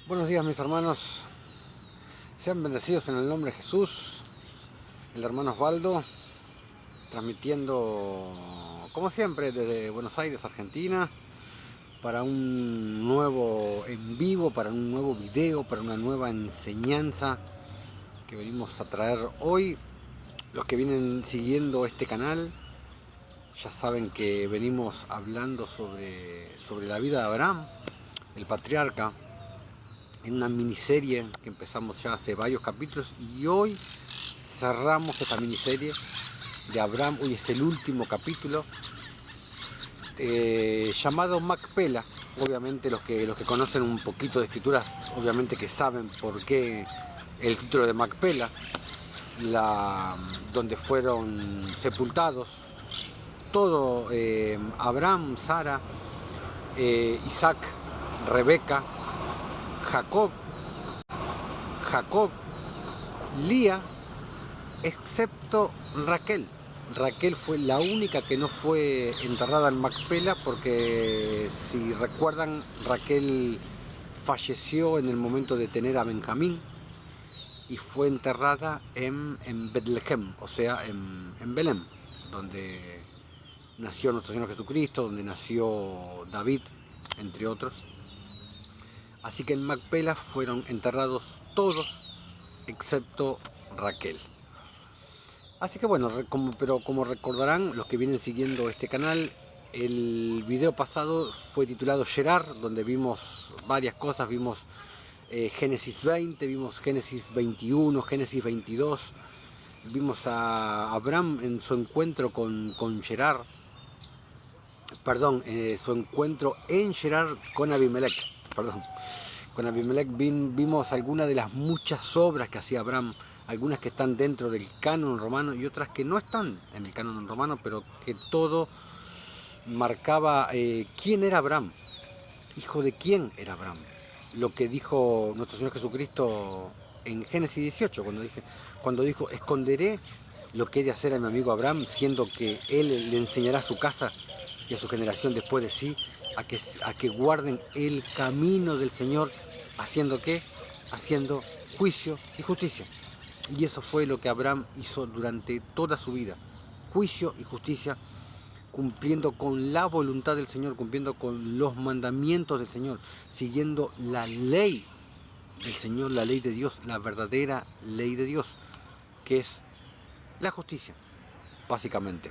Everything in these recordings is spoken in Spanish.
Buenos días, mis hermanos, sean bendecidos en el nombre de Jesús. El hermano Osvaldo, transmitiendo como siempre desde Buenos Aires, Argentina, para un nuevo en vivo, para un nuevo video, para una nueva enseñanza que venimos a traer hoy. Los que vienen siguiendo este canal ya saben que venimos hablando sobre la vida de Abraham, el patriarca, en una miniserie que empezamos ya hace varios capítulos, y hoy cerramos esta miniserie de Abraham. Hoy es el último capítulo, llamado Macpela. Obviamente los que conocen un poquito de escrituras, obviamente que saben por qué el título de Macpela, donde fueron sepultados todo Abraham, Sara, Isaac, Rebeca, Jacob, Lía, excepto Raquel. Raquel fue la única que no fue enterrada en Macpela, porque si recuerdan, Raquel falleció en el momento de tener a Benjamín y fue enterrada en Betlehem, o sea, en Belén, donde nació nuestro Señor Jesucristo, donde nació David, entre otros. Así que en Macpela fueron enterrados todos excepto Raquel. Así que bueno, como recordarán los que vienen siguiendo este canal, el video pasado fue titulado Gerar, donde vimos varias cosas. Vimos Génesis 20, vimos Génesis 21, Génesis 22. Vimos a Abraham en su encuentro con Gerar. Perdón, su encuentro en Gerar con Abimelech. Con Abimelech vimos algunas de las muchas obras que hacía Abraham, algunas que están dentro del canon romano y otras que no están en el canon romano, pero que todo marcaba quién era Abraham, hijo de quién era Abraham. Lo que dijo nuestro Señor Jesucristo en Génesis 18, cuando dijo, esconderé lo que he de hacer a mi amigo Abraham, siendo que él le enseñará a su casa y a su generación después de sí a que guarden el camino del Señor, haciendo ¿qué? Haciendo juicio y justicia. Y eso fue lo que Abraham hizo durante toda su vida, juicio y justicia, cumpliendo con la voluntad del Señor, cumpliendo con los mandamientos del Señor, siguiendo la ley del Señor, la ley de Dios, la verdadera ley de Dios, que es la justicia, básicamente.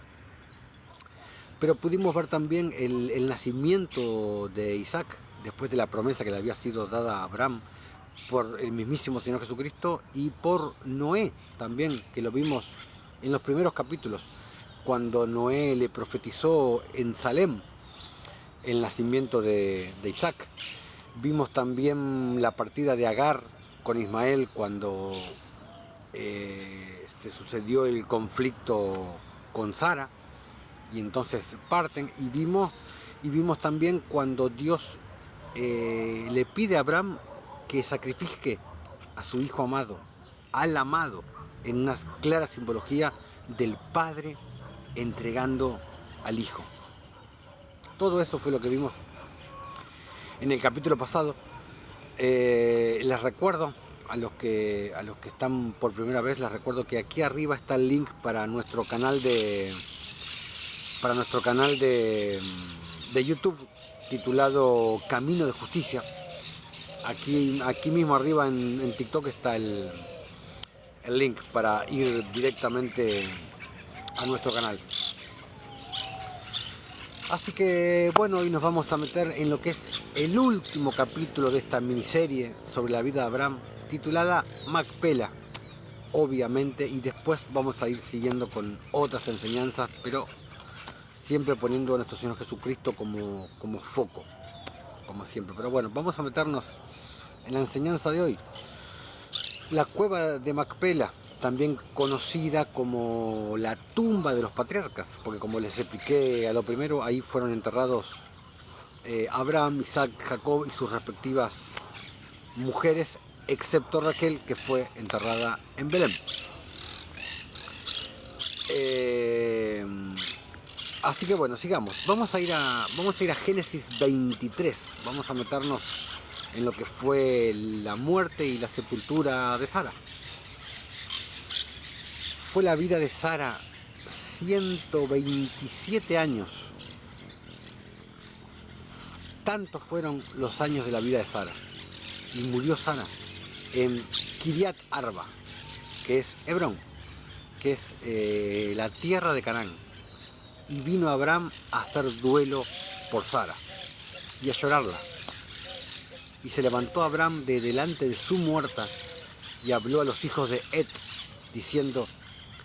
Pero pudimos ver también el nacimiento de Isaac, después de la promesa que le había sido dada a Abraham por el mismísimo Señor Jesucristo, y por Noé también, que lo vimos en los primeros capítulos, cuando Noé le profetizó en Salem el nacimiento de Isaac. Vimos también la partida de Agar con Ismael, cuando se sucedió el conflicto con Sara, y entonces parten. Y vimos también cuando Dios le pide a Abraham que sacrifique a su hijo amado, al amado, en una clara simbología del padre entregando al hijo. Todo eso fue lo que vimos en el capítulo pasado. Les recuerdo a los que están por primera vez, les recuerdo que aquí arriba está el link para nuestro canal de YouTube, titulado Camino de Justicia. Aquí mismo arriba en TikTok está el link para ir directamente a nuestro canal. Así que bueno, hoy nos vamos a meter en lo que es el último capítulo de esta miniserie sobre la vida de Abraham, titulada Macpela, obviamente, y después vamos a ir siguiendo con otras enseñanzas, pero siempre poniendo a nuestro Señor Jesucristo como foco, como siempre. Pero bueno, vamos a meternos en la enseñanza de hoy. La cueva de Macpela, también conocida como la tumba de los patriarcas, porque como les expliqué a lo primero, ahí fueron enterrados Abraham, Isaac, Jacob y sus respectivas mujeres, excepto Raquel, que fue enterrada en Belén. Así que bueno, sigamos. Vamos a ir a Génesis 23. Vamos a meternos en lo que fue la muerte y la sepultura de Sara. Fue la vida de Sara 127 años. Tantos fueron los años de la vida de Sara. Y murió Sara en Kiriat Arba, que es Hebrón, que es la tierra de Canaán. Y vino Abraham a hacer duelo por Sara y a llorarla. Y se levantó Abraham de delante de su muerta y habló a los hijos de Et, diciendo: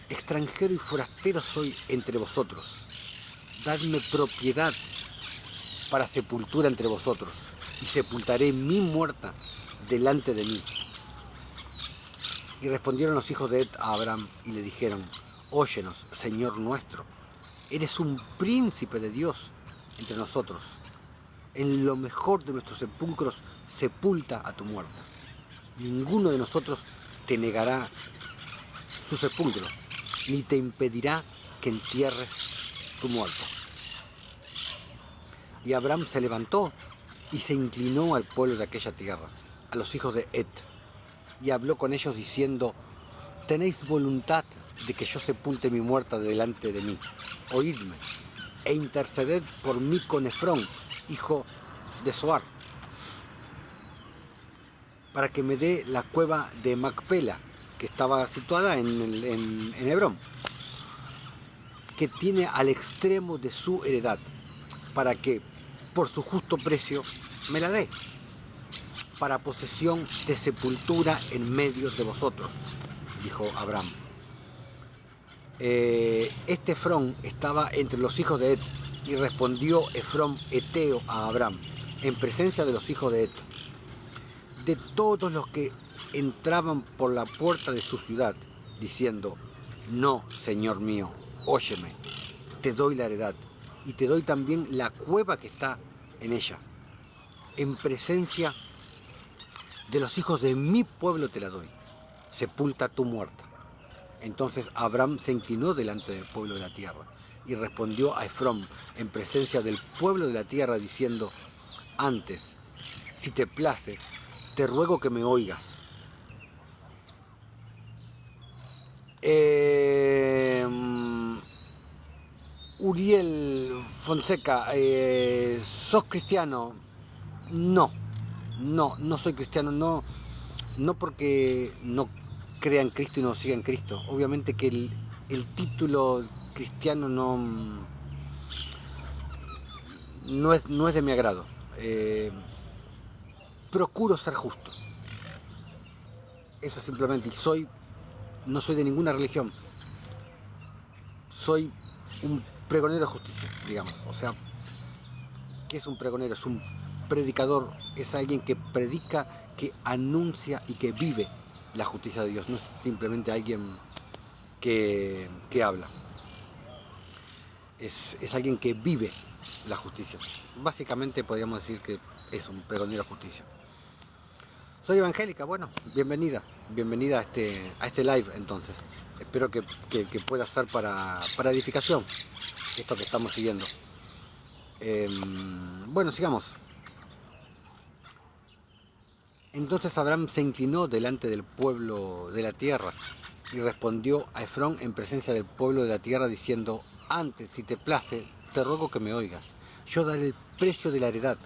extranjero y forastero soy entre vosotros, dadme propiedad para sepultura entre vosotros, y sepultaré mi muerta delante de mí. Y respondieron los hijos de Et a Abraham y le dijeron: óyenos, Señor nuestro, eres un príncipe de Dios entre nosotros. En lo mejor de nuestros sepulcros sepulta a tu muerta. Ninguno de nosotros te negará su sepulcro, ni te impedirá que entierres tu muerto. Y Abraham se levantó y se inclinó al pueblo de aquella tierra, a los hijos de Et, y habló con ellos diciendo: tenéis voluntad de que yo sepulte mi muerta delante de mí. Oídme e interceded por mí con Efrón, hijo de Zoar, para que me dé la cueva de Macpela, que estaba situada en Hebrón, que tiene al extremo de su heredad, para que por su justo precio me la dé, para posesión de sepultura en medio de vosotros, dijo Abraham. Este Efrón estaba entre los hijos de Et, y respondió Efrón eteo a Abraham, en presencia de los hijos de Et: de todos los que entraban por la puerta de su ciudad, diciendo: no, Señor mío, óyeme, te doy la heredad, y te doy también la cueva que está en ella. En presencia de los hijos de mi pueblo te la doy, sepulta tu muerta. Entonces Abraham se inclinó delante del pueblo de la tierra, y respondió a Efrón en presencia del pueblo de la tierra, diciendo: antes, si te place, te ruego que me oigas. Uriel Fonseca, ¿sos cristiano? No, no soy cristiano, no porque no crea en Cristo y no siga en Cristo. Obviamente que el título cristiano no es de mi agrado. Procuro ser justo. Eso simplemente. Y no soy de ninguna religión. Soy un pregonero de justicia, digamos. O sea, ¿qué es un pregonero? Es un predicador, es alguien que predica, que anuncia y que vive la justicia de Dios. No es simplemente alguien que habla. Es alguien que vive la justicia. Básicamente podríamos decir que es un pregonero de justicia. Soy evangélica, bueno, bienvenida a este live entonces. Espero que pueda ser para edificación esto que estamos siguiendo. Bueno, sigamos. Entonces Abraham se inclinó delante del pueblo de la tierra y respondió a Efrón en presencia del pueblo de la tierra, diciendo: antes, si te place, te ruego que me oigas. Yo daré el precio de la heredad.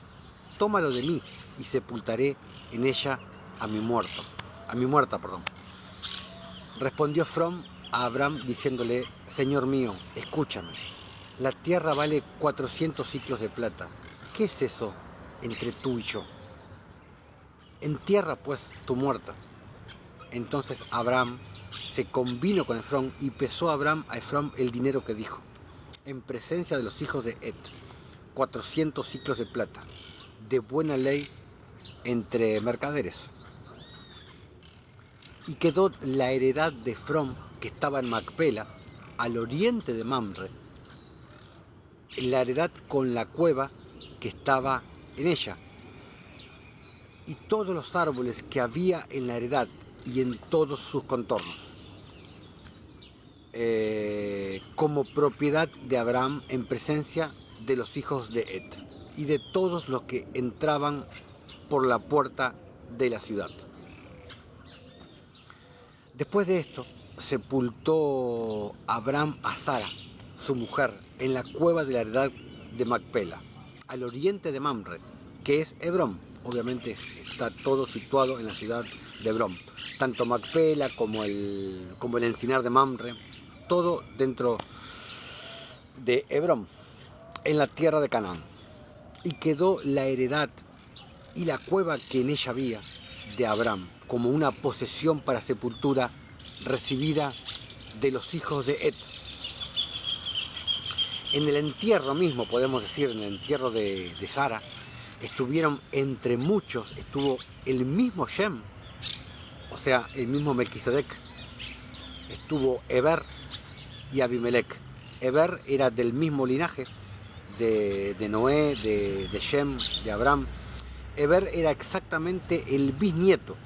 Tómalo de mí y sepultaré en ella a mi muerta. Respondió Efrón a Abraham diciéndole: Señor mío, escúchame. La tierra vale 400 ciclos de plata. ¿Qué es eso entre tú y yo? Entierra pues tu muerta. Entonces Abraham se convino con Efrón y pesó a Efrón el dinero que dijo, en presencia de los hijos de Et, 400 ciclos de plata, de buena ley entre mercaderes. Y quedó la heredad de Efrón, que estaba en Macpela, al oriente de Mamre, la heredad con la cueva que estaba en ella, y todos los árboles que había en la heredad y en todos sus contornos, como propiedad de Abraham en presencia de los hijos de Et y de todos los que entraban por la puerta de la ciudad. Después de esto, sepultó Abraham a Sara, su mujer, en la cueva de la heredad de Macpela, al oriente de Mamre, que es Hebrón. Obviamente está todo situado en la ciudad de Hebrón. Tanto Macpela como el encinar de Mamre, todo dentro de Hebrón, en la tierra de Canaán. Y quedó la heredad y la cueva que en ella había de Abraham como una posesión para sepultura recibida de los hijos de Et. En el entierro mismo, podemos decir, en el entierro de Sara, estuvieron entre muchos, estuvo el mismo Shem, o sea, el mismo Melquisedec, estuvo Eber y Abimelech. Eber era del mismo linaje de Noé, de Shem, de Abraham. Eber era exactamente el bisnieto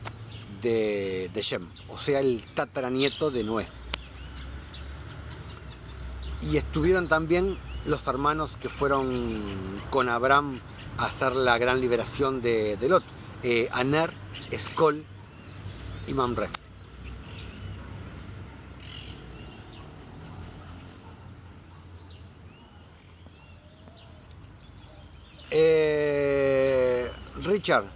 de Shem, o sea, el tataranieto de Noé. Y estuvieron también los hermanos que fueron con Abraham a hacer la gran liberación de Lot, Aner, Escol y Mamre. Richard,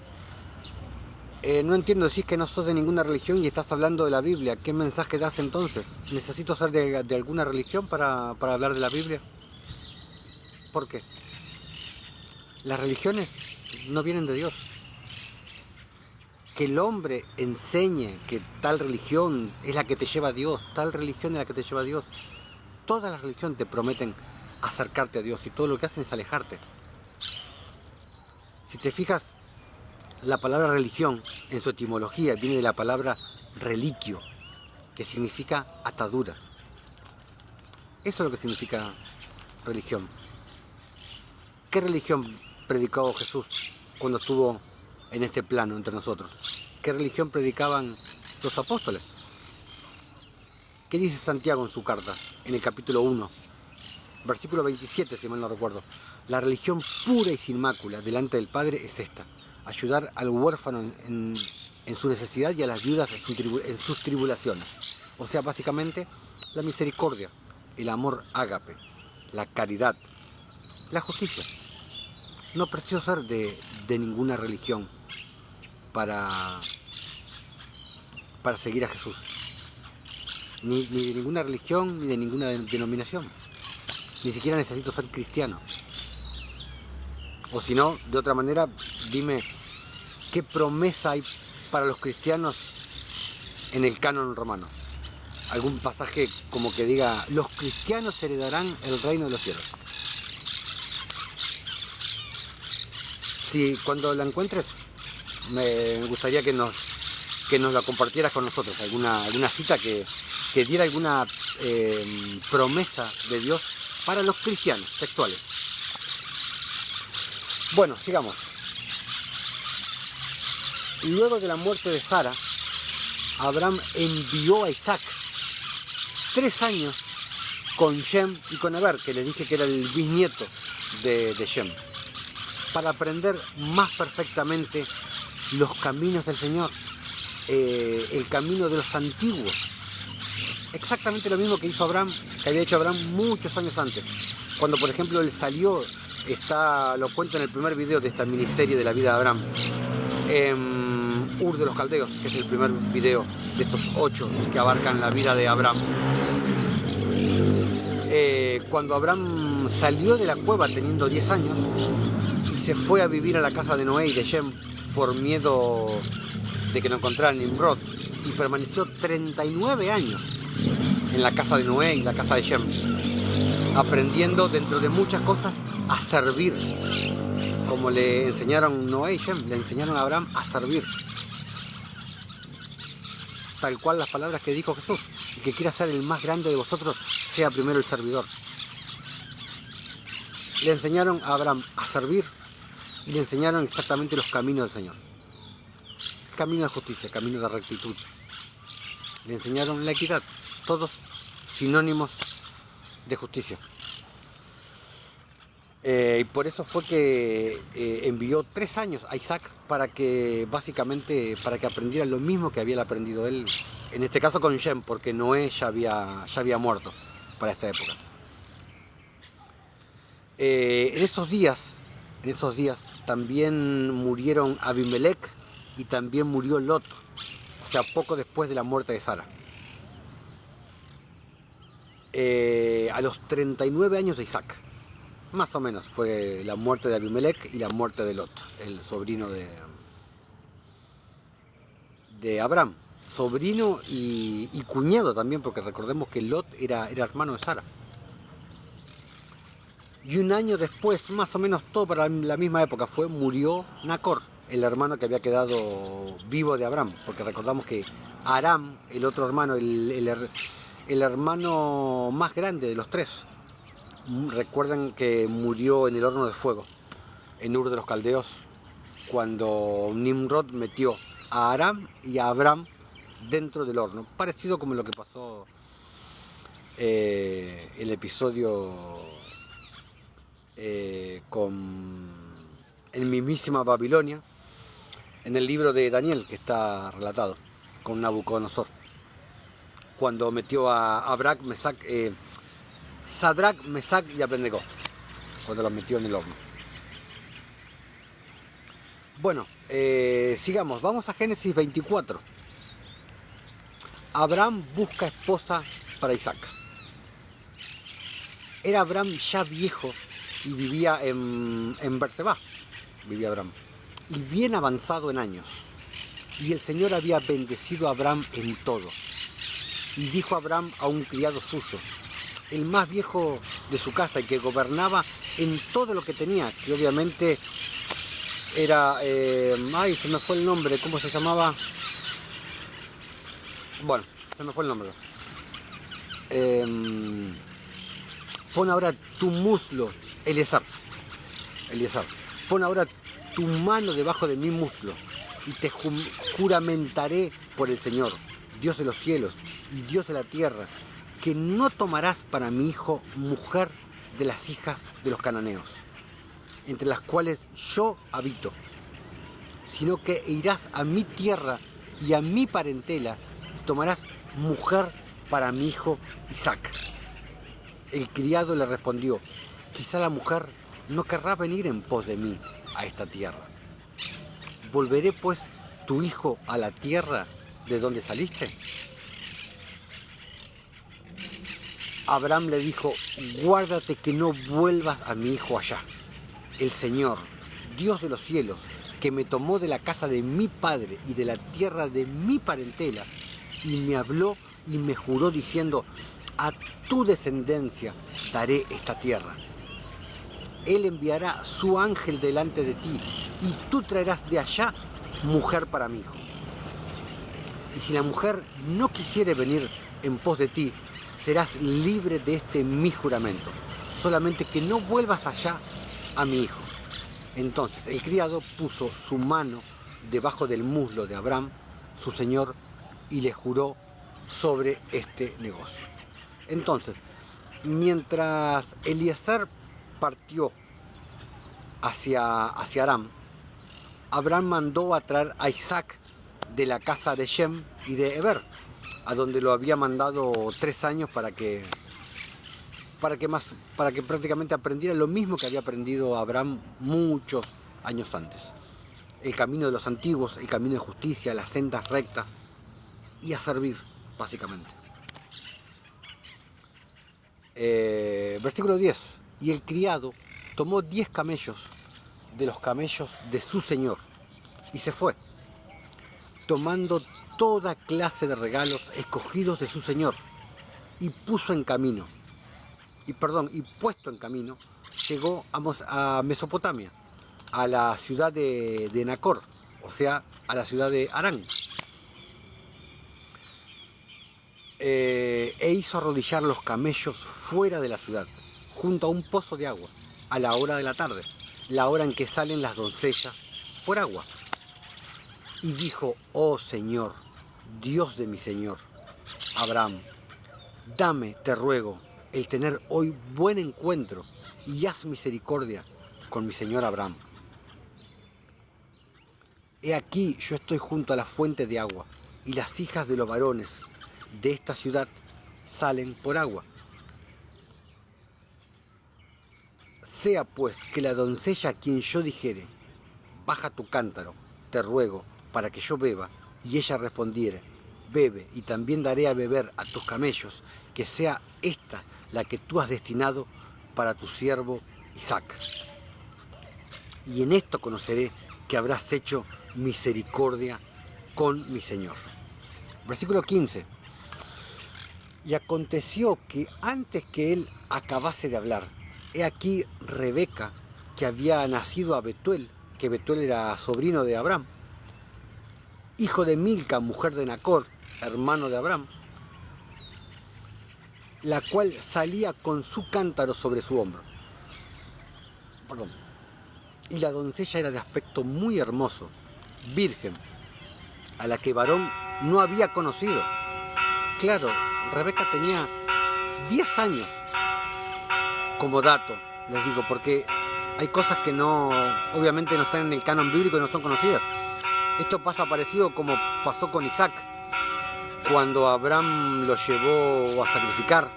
no entiendo, decís que no sos de ninguna religión y estás hablando de la Biblia. ¿Qué mensaje das entonces? ¿Necesito ser de alguna religión para hablar de la Biblia? ¿Por qué? Las religiones no vienen de Dios. Que el hombre enseñe que tal religión es la que te lleva a Dios, tal religión es la que te lleva a Dios. Todas las religiones te prometen acercarte a Dios y todo lo que hacen es alejarte. Si te fijas, la palabra religión en su etimología viene de la palabra reliquio, que significa atadura. Eso es lo que significa religión. ¿Qué religión predicó Jesús cuando estuvo en este plano entre nosotros? ¿Qué religión predicaban los apóstoles? ¿Qué dice Santiago en su carta, en el capítulo 1, versículo 27, si mal no recuerdo? La religión pura y sin mácula delante del Padre es esta: ayudar al huérfano en su necesidad y a las viudas en sus tribulaciones. O sea, básicamente, la misericordia, el amor ágape, la caridad, la justicia. No preciso ser de ninguna religión para seguir a Jesús. Ni de ninguna religión, ni de ninguna denominación. Ni siquiera necesito ser cristiano. O si no, de otra manera, dime qué promesa hay para los cristianos en el canon romano. Algún pasaje como que diga: los cristianos heredarán el reino de los cielos. Si cuando la encuentres, me gustaría que nos la compartieras con nosotros. Alguna cita que diera alguna promesa de Dios para los cristianos textuales. Bueno, sigamos. Luego de la muerte de Sara, Abraham envió a Isaac 3 años con Shem y con Eber, que le dije que era el bisnieto de Shem, para aprender más perfectamente los caminos del Señor, el camino de los antiguos. Exactamente lo mismo que hizo Abraham, que había hecho Abraham muchos años antes. Cuando, por ejemplo, él salió, lo cuento en el primer video de esta miniserie de la vida de Abraham, Ur de los Caldeos, que es el primer video de estos 8 que abarcan la vida de Abraham. Cuando Abraham salió de la cueva teniendo 10 años y se fue a vivir a la casa de Noé y de Shem por miedo de que lo encontraran Nimrod, y permaneció 39 años en la casa de Noé y la casa de Shem, aprendiendo dentro de muchas cosas a servir, como le enseñaron Noé y Shem, le enseñaron a Abraham a servir, tal cual las palabras que dijo Jesús: el que quiera ser el más grande de vosotros, sea primero el servidor. Le enseñaron a Abraham a servir y le enseñaron exactamente los caminos del Señor. Camino de justicia, camino de rectitud. Le enseñaron la equidad, todos sinónimos de justicia. Y por eso fue que envió 3 años a Isaac para que básicamente para que aprendiera lo mismo que había aprendido él, en este caso con Shem, porque Noé ya había muerto para esta época. En esos días también murieron Abimelech y también murió Lot, o sea, poco después de la muerte de Sara. A los 39 años de Isaac, más o menos, fue la muerte de Abimelech y la muerte de Lot, el sobrino de Abraham. Sobrino y cuñado también, porque recordemos que Lot era hermano de Sara. Y un año después, más o menos todo para la misma época, murió Nacor, el hermano que había quedado vivo de Abraham, porque recordamos que Aram, el otro hermano, el hermano más grande de los tres, recuerdan que murió en el horno de fuego, en Ur de los Caldeos, cuando Nimrod metió a Aram y a Abraham dentro del horno, parecido como lo que pasó el episodio en mismísima Babilonia, en el libro de Daniel que está relatado con Nabucodonosor, cuando metió a Sadrach, Mesach y Abednego, cuando los metió en el horno. Bueno, sigamos, vamos a Génesis 24. Abraham busca esposa para Isaac. Era Abraham ya viejo y vivía en Berseba, vivía Abraham, y bien avanzado en años. Y el Señor había bendecido a Abraham en todo. Y dijo Abraham a un criado suyo, el más viejo de su casa y que gobernaba en todo lo que tenía, que obviamente era... se me fue el nombre, ¿cómo se llamaba? Bueno, se me fue el nombre. Pon ahora tu muslo, Eliezer, pon ahora tu mano debajo de mi muslo y te juramentaré por el Señor, Dios de los cielos y Dios de la tierra, que no tomarás para mi hijo mujer de las hijas de los cananeos, entre las cuales yo habito, sino que irás a mi tierra y a mi parentela y tomarás mujer para mi hijo Isaac. El criado le respondió, quizá la mujer no querrá venir en pos de mí a esta tierra. ¿Volveré pues tu hijo a la tierra de donde saliste? Abraham le dijo, guárdate que no vuelvas a mi hijo allá. El Señor, Dios de los cielos, que me tomó de la casa de mi padre y de la tierra de mi parentela, y me habló y me juró diciendo, a tu descendencia daré esta tierra. Él enviará su ángel delante de ti, y tú traerás de allá mujer para mi hijo. Y si la mujer no quisiere venir en pos de ti, serás libre de este mi juramento, solamente que no vuelvas allá a mi hijo. Entonces el criado puso su mano debajo del muslo de Abraham, su señor, y le juró sobre este negocio. Entonces, mientras Eliezer partió hacia Aram, Abraham mandó a traer a Isaac de la casa de Shem y de Eber, a donde lo había mandado 3 años para que prácticamente aprendiera lo mismo que había aprendido Abraham muchos años antes. El camino de los antiguos, el camino de justicia, las sendas rectas y a servir, básicamente. Versículo 10. Y el criado tomó 10 camellos de los camellos de su señor y se fue, tomando toda clase de regalos escogidos de su señor, y puesto en camino, llegó a Mesopotamia, a la ciudad de Nacor, o sea, a la ciudad de Harán. E hizo arrodillar los camellos fuera de la ciudad, junto a un pozo de agua, a la hora de la tarde, la hora en que salen las doncellas por agua. Y dijo, oh Señor, Dios de mi Señor, Abraham, dame, te ruego, el tener hoy buen encuentro y haz misericordia con mi señor Abraham. He aquí yo estoy junto a la fuente de agua, y las hijas de los varones de esta ciudad salen por agua. Sea pues que la doncella a quien yo dijere, baja tu cántaro, te ruego, para que yo beba, y ella respondiere, bebe, y también daré a beber a tus camellos, que sea esta la que tú has destinado para tu siervo Isaac. Y en esto conoceré que habrás hecho misericordia con mi Señor. Versículo 15. Y aconteció que antes que él acabase de hablar, he aquí Rebeca, que había nacido a Betuel, que Betuel era sobrino de Abraham, hijo de Milca, mujer de Nacor, hermano de Abraham, la cual salía con su cántaro sobre su hombro. Y la doncella era de aspecto muy hermoso, virgen, a la que varón no había conocido. Claro, Rebeca tenía 10 años. Como dato, les digo, porque hay cosas que no, obviamente no están en el canon bíblico y no son conocidas. Esto pasa parecido como pasó con Isaac, cuando Abraham lo llevó a sacrificar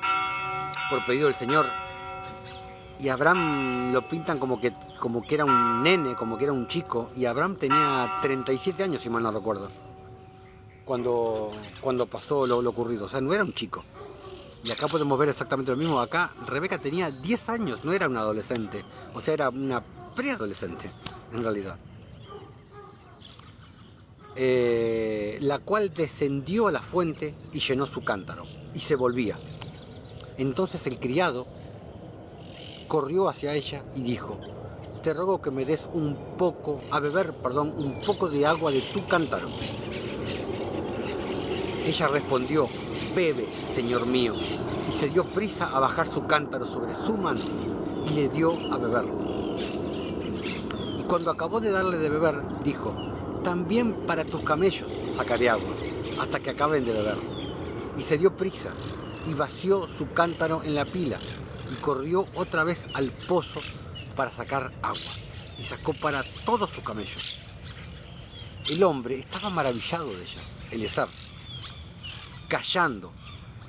por pedido del Señor. Y Abraham lo pintan como que era un nene, como que era un chico. Y Abraham tenía 37 años, si mal no recuerdo, cuando pasó lo ocurrido. O sea, no era un chico. Y acá podemos ver exactamente lo mismo. Acá Rebeca tenía 10 años, no era una adolescente. O sea, era una preadolescente, en realidad. La cual descendió a la fuente y llenó su cántaro, y se volvía. Entonces el criado corrió hacia ella y dijo, te ruego que me des un poco de agua de tu cántaro. Ella respondió, bebe, señor mío, y se dio prisa a bajar su cántaro sobre su mano y le dio a beber. Y cuando acabó de darle de beber, dijo, también para tus camellos sacaré agua, hasta que acaben de beber. Y se dio prisa y vació su cántaro en la pila y corrió otra vez al pozo para sacar agua, y sacó para todos sus camellos. El hombre estaba maravillado de ella, Eliezer, callando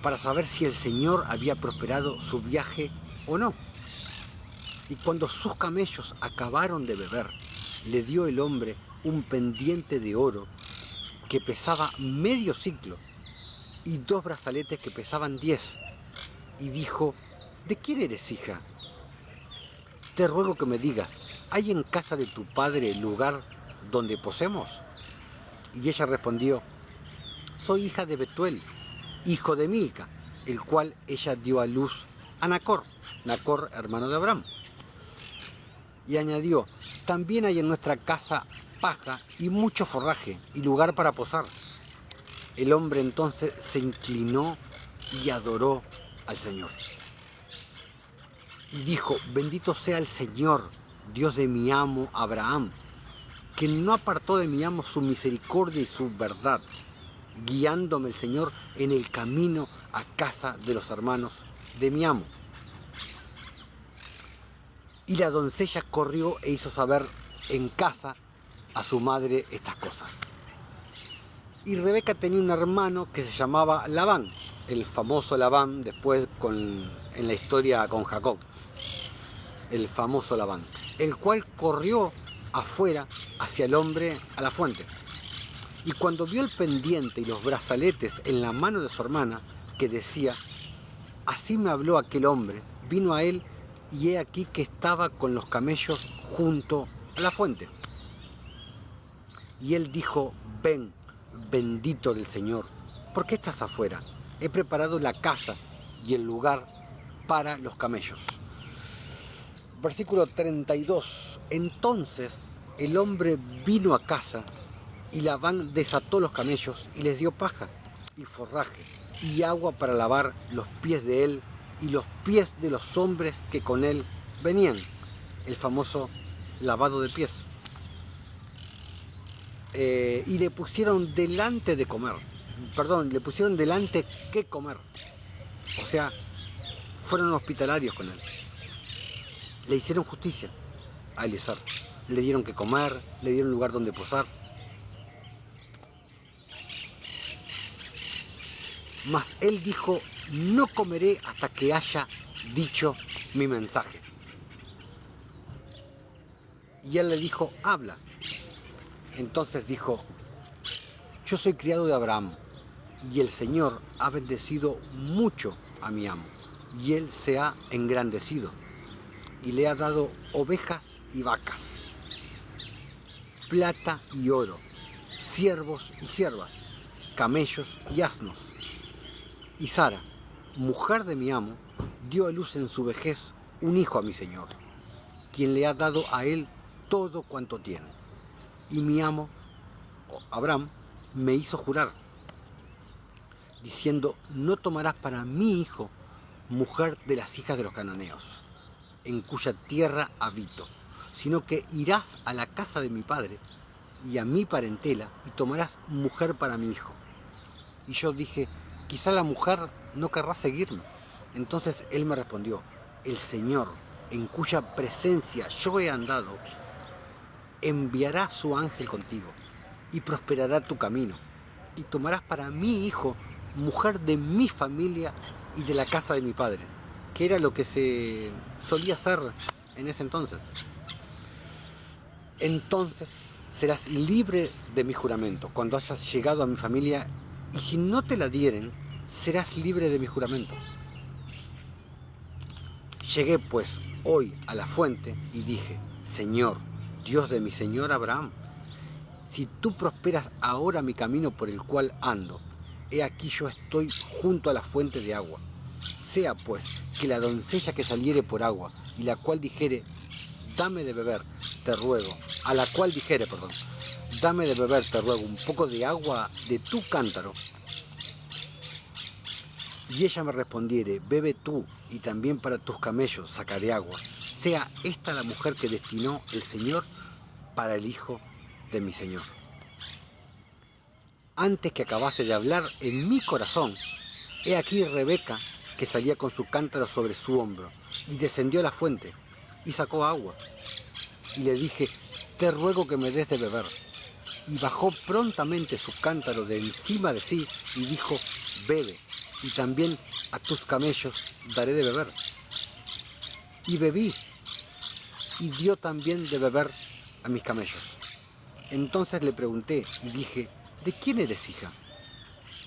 para saber si el Señor había prosperado su viaje o no. Y cuando sus camellos acabaron de beber, le dio el hombre un pendiente de oro que pesaba medio siclo y 2 brazaletes que pesaban 10. Y dijo, ¿de quién eres hija? Te ruego que me digas, ¿hay en casa de tu padre lugar donde posemos? Y ella respondió, soy hija de Betuel, hijo de Milca, el cual ella dio a luz a Nacor, hermano de Abraham. Y añadió, también hay en nuestra casa paja y mucho forraje y lugar para posar. El hombre entonces se inclinó y adoró al Señor. Y dijo, bendito sea el Señor, Dios de mi amo Abraham, que no apartó de mi amo su misericordia y su verdad, guiándome el Señor en el camino a casa de los hermanos de mi amo. Y la doncella corrió e hizo saber en casa a su madre estas cosas. Y Rebeca tenía un hermano que se llamaba Labán, el famoso Labán después en la historia con Jacob, el famoso Labán, el cual corrió afuera hacia el hombre a la fuente. Y cuando vio el pendiente y los brazaletes en la mano de su hermana, que decía, así me habló aquel hombre, vino a él, y he aquí que estaba con los camellos junto a la fuente. Y él dijo, ven, bendito del Señor, ¿por qué estás afuera? He preparado la casa y el lugar para los camellos. Versículo 32. Entonces el hombre vino a casa y Labán desató los camellos y les dio paja y forraje y agua para lavar los pies de él y los pies de los hombres que con él venían, el famoso lavado de pies. Y le pusieron delante de comer, le pusieron delante que comer, o sea, fueron hospitalarios con él. Le hicieron justicia a Eliezer. Le dieron que comer, le dieron lugar donde posar. Mas él dijo, no comeré hasta que haya dicho mi mensaje. Y él le dijo, habla. Entonces dijo, yo soy criado de Abraham, y el Señor ha bendecido mucho a mi amo, y él se ha engrandecido, y le ha dado ovejas y vacas, plata y oro, siervos y siervas, camellos y asnos. Y Sara, mujer de mi amo, dio a luz en su vejez un hijo a mi Señor, quien le ha dado a él todo cuanto tiene. Y mi amo, Abraham, me hizo jurar, diciendo, no tomarás para mi hijo mujer de las hijas de los cananeos, en cuya tierra habito, sino que irás a la casa de mi padre y a mi parentela y tomarás mujer para mi hijo. Y yo dije, quizá la mujer no querrá seguirme. Entonces él me respondió, el Señor, en cuya presencia yo he andado, enviará su ángel contigo y prosperará tu camino, y tomarás para mi hijo mujer de mi familia y de la casa de mi padre, que era lo que se solía hacer en ese entonces. Entonces serás libre de mi juramento cuando hayas llegado a mi familia, y si no te la dieren, serás libre de mi juramento. Llegué pues hoy a la fuente y dije, Señor, Dios de mi señor Abraham, si tú prosperas ahora mi camino por el cual ando, he aquí yo estoy junto a la fuente de agua. Sea pues que la doncella que saliere por agua, y la cual dijere, dame de beber, te ruego, a la cual dijere, dame de beber, te ruego, un poco de agua de tu cántaro, y ella me respondiere, bebe tú, y también para tus camellos sacaré agua, sea esta la mujer que destinó el Señor para el hijo de mi Señor. Antes que acabase de hablar en mi corazón, he aquí Rebeca, que salía con su cántaro sobre su hombro, y descendió a la fuente, y sacó agua. Y le dije, te ruego que me des de beber. Y bajó prontamente su cántaro de encima de sí, y dijo, bebe, y también a tus camellos daré de beber. Y bebí, y dio también de beber a mis camellos. Entonces le pregunté, y dije, ¿de quién eres hija?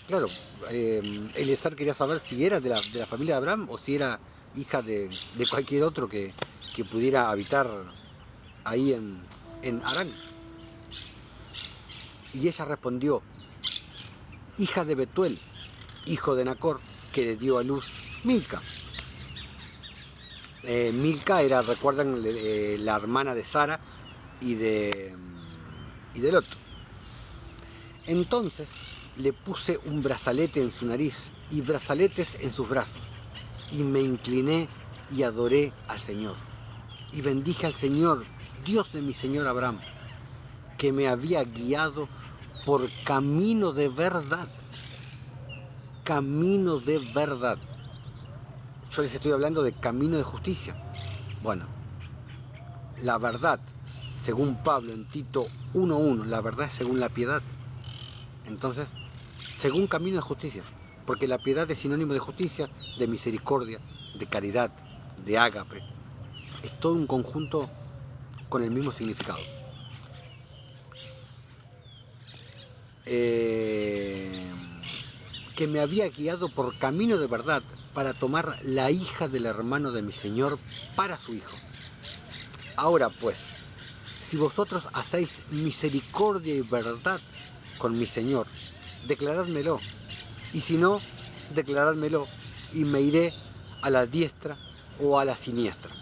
Claro, Eliezer quería saber si era de la familia de Abraham o si era hija de cualquier otro que pudiera habitar ahí en Harán. Y ella respondió, hija de Betuel, hijo de Nacor, que le dio a luz Milca. Milca era, recuerdan, la hermana de Sara y de Lot. Entonces le puse un brazalete en su nariz y brazaletes en sus brazos, y me incliné y adoré al Señor, y bendije al Señor, Dios de mi señor Abraham, que me había guiado por camino de verdad. Camino de verdad. Yo les estoy hablando de camino de justicia. Bueno, la verdad, según Pablo en Tito 1:1, la verdad es según la piedad. Entonces, según camino de justicia, porque la piedad es sinónimo de justicia, de misericordia, de caridad, de ágape. Es todo un conjunto con el mismo significado. Que me había guiado por camino de verdad para tomar la hija del hermano de mi Señor para su hijo. Ahora pues, si vosotros hacéis misericordia y verdad con mi Señor, declarádmelo, y si no, declarádmelo, y me iré a la diestra o a la siniestra.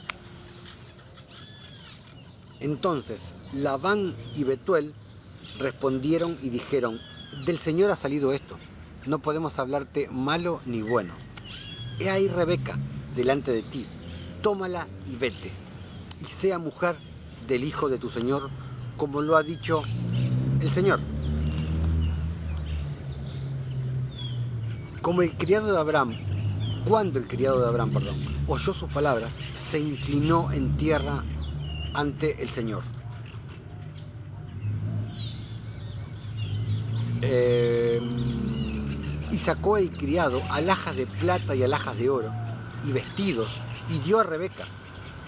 Entonces Labán y Betuel respondieron y dijeron, del Señor ha salido esto, no podemos hablarte malo ni bueno. He ahí Rebeca delante de ti, tómala y vete, y sea mujer del hijo de tu Señor, como lo ha dicho el Señor. Como el criado de Abraham Cuando el criado de Abraham, oyó sus palabras, se inclinó en tierra ante el Señor. Y sacó el criado alhajas de plata y alhajas de oro y vestidos, y dio a Rebeca,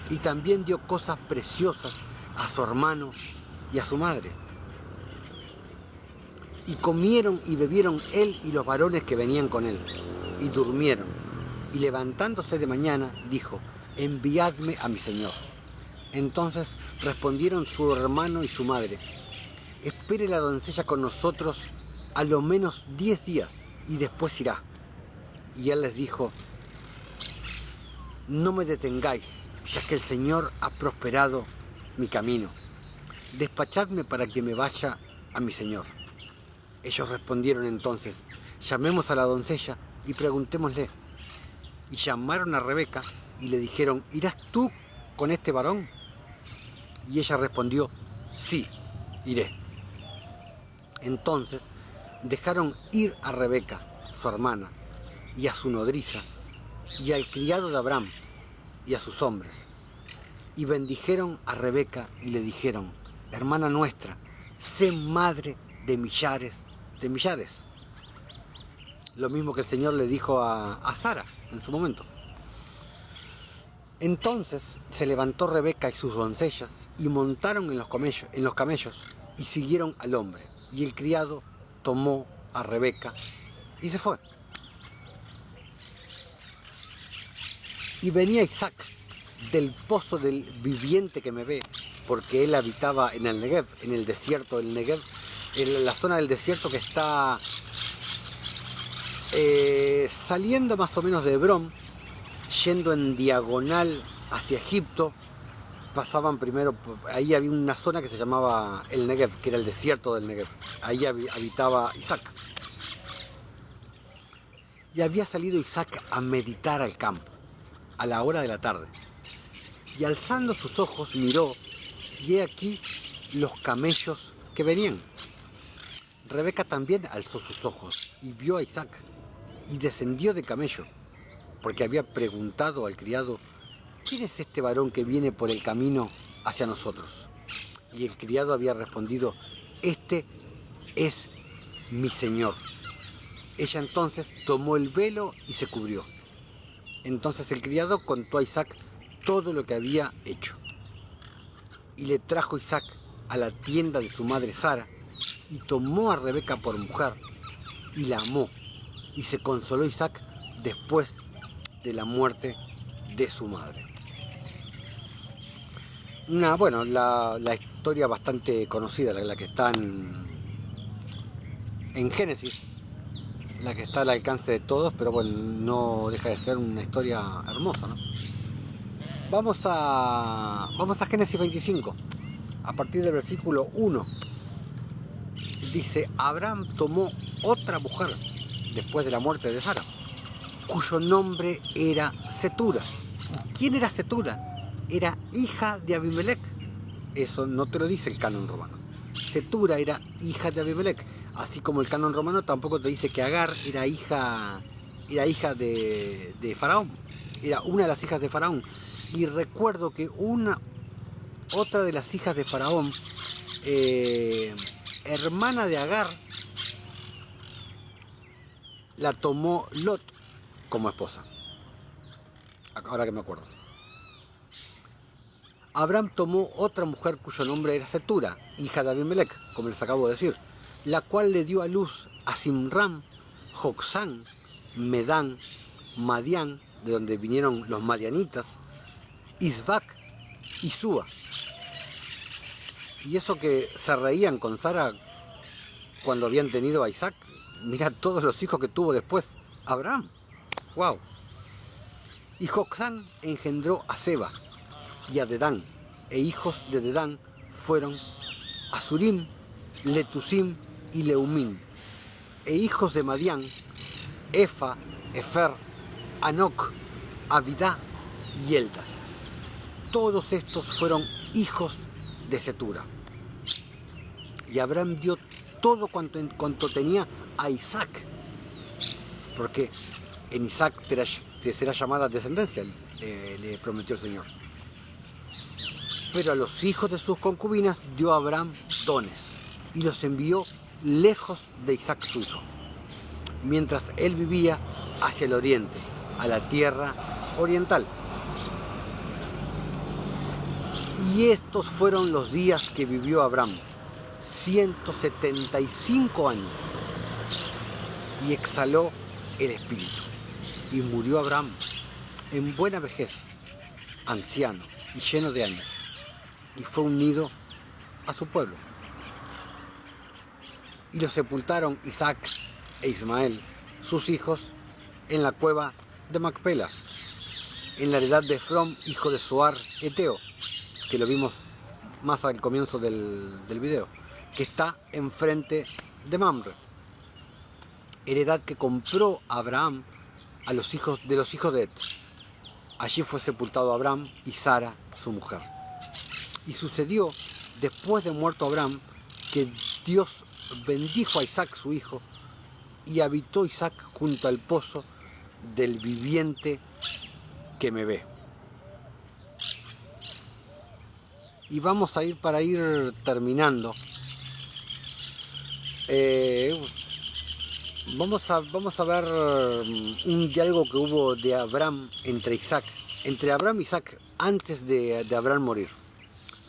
y también dio cosas preciosas a su hermano y a su madre. Y comieron y bebieron él y los varones que venían con él, y durmieron. Y levantándose de mañana, dijo: enviadme a mi señor. Entonces respondieron su hermano y su madre: espere la doncella con nosotros a lo menos 10 días, y después irá. Y él les dijo: no me detengáis, ya que el Señor ha prosperado mi camino. Despachadme para que me vaya a mi señor. Ellos respondieron entonces: llamemos a la doncella y preguntémosle. Y llamaron a Rebeca y le dijeron: ¿irás tú con este varón? Y ella respondió: sí, iré. Entonces dejaron ir a Rebeca, su hermana, y a su nodriza, y al criado de Abraham, y a sus hombres. Y bendijeron a Rebeca y le dijeron: hermana nuestra, sé madre de millares de millares. Lo mismo que el Señor le dijo a Sara en su momento. Entonces se levantó Rebeca y sus doncellas y montaron en los camellos y siguieron al hombre. Y el criado tomó a Rebeca y se fue. Y venía Isaac del pozo del viviente que me ve, porque él habitaba en el Negev, en el desierto del Negev, en la zona del desierto que está saliendo más o menos de Hebrón, yendo en diagonal hacia Egipto. Pasaban primero, ahí había una zona que se llamaba el Negev, que era el desierto del Negev. Ahí habitaba Isaac. Y había salido Isaac a meditar al campo, a la hora de la tarde. Y alzando sus ojos miró, y he aquí los camellos que venían. Rebeca también alzó sus ojos y vio a Isaac, y descendió del camello, porque había preguntado al criado: ¿quién es este varón que viene por el camino hacia nosotros? Y el criado había respondido: este es mi señor. Ella entonces tomó el velo y se cubrió. Entonces el criado contó a Isaac todo lo que había hecho. Y le trajo Isaac a la tienda de su madre Sara, y tomó a Rebeca por mujer, y la amó. Y se consoló Isaac después de la muerte de su madre. La historia bastante conocida, la que está en Génesis, la que está al alcance de todos, pero bueno, no deja de ser una historia hermosa, ¿no? Vamos a Génesis 25, a partir del versículo 1. Dice: Abraham tomó otra mujer después de la muerte de Sara, cuyo nombre era Cetura. ¿Y quién era Cetura? Era hija de Abimelec. Eso no te lo dice el canon romano. Cetura era hija de Abimelec, así como el canon romano tampoco te dice que Agar era hija de Faraón, era una de las hijas de Faraón. Y recuerdo que otra de las hijas de Faraón, hermana de Agar, la tomó Lot como esposa. Ahora que me acuerdo. Abraham tomó otra mujer cuyo nombre era Cetura, hija de Abimelec, como les acabo de decir, la cual le dio a luz a Simram, Joksán, Medán, Madián, de donde vinieron los madianitas, Isbac y Súa. Y eso que se reían con Sara cuando habían tenido a Isaac, mira todos los hijos que tuvo después Abraham. ¡Wow! Y Joksán engendró a Seba y a Dedán, e hijos de Dedán fueron Asurim, Letusim y Leumim, e hijos de Madián, Efa, Efer, Anoc, Abidá y Elda. Todos estos fueron hijos de Cetura. Y Abraham dio todo cuanto tenía a Isaac, porque En Isaac te será llamada descendencia, le prometió el Señor. Pero a los hijos de sus concubinas dio a Abraham dones y los envió lejos de Isaac su hijo, mientras él vivía hacia el oriente, a la tierra oriental. Y estos fueron los días que vivió Abraham, 175 años, y exhaló el espíritu. Y murió Abraham en buena vejez, anciano y lleno de años, y fue unido a su pueblo. Y lo sepultaron Isaac e Ismael, sus hijos, en la cueva de Macpela, en la heredad de Efrón, hijo de Zohar Eteo, que lo vimos más al comienzo del video, que está enfrente de Mamre, heredad que compró Abraham a los hijos de Het. Allí fue sepultado Abraham y Sara, su mujer. Y sucedió, después de muerto Abraham, que Dios bendijo a Isaac su hijo, y habitó Isaac junto al pozo del viviente que me ve. Y vamos a ir para ir terminando. Vamos a ver un diálogo que hubo de Abraham entre Abraham y Isaac antes de Abraham morir.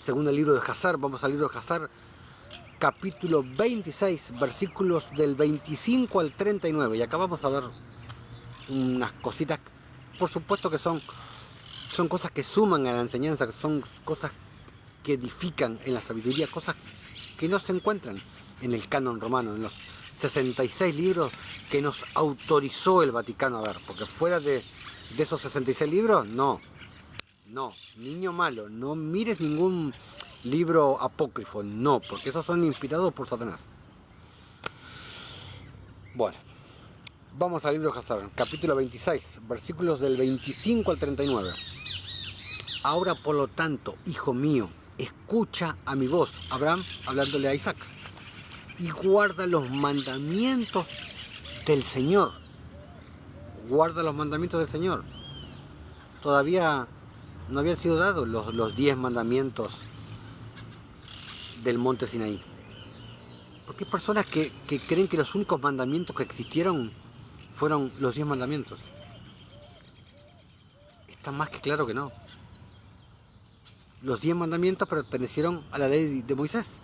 Según el libro de Hazar, vamos al libro de Hazar, capítulo 26, versículos del 25 al 39. Y acá vamos a ver unas cositas, por supuesto que son cosas que suman a la enseñanza, que son cosas que edifican en la sabiduría, cosas que no se encuentran en el canon romano, en los 66 libros que nos autorizó el Vaticano a ver, porque fuera de esos 66 libros, no, niño malo, no mires ningún libro apócrifo, no, porque esos son inspirados por Satanás. Bueno, vamos al libro de Hazar, capítulo 26, versículos del 25 al 39. Ahora, por lo tanto, hijo mío, escucha a mi voz, Abraham hablándole a Isaac, y guarda los mandamientos del Señor. Guarda los mandamientos del Señor. Todavía no habían sido dados los 10 mandamientos del monte Sinaí. Porque hay personas que creen que los únicos mandamientos que existieron fueron los 10 mandamientos. Está más que claro que no. Los 10 mandamientos pertenecieron a la ley de Moisés,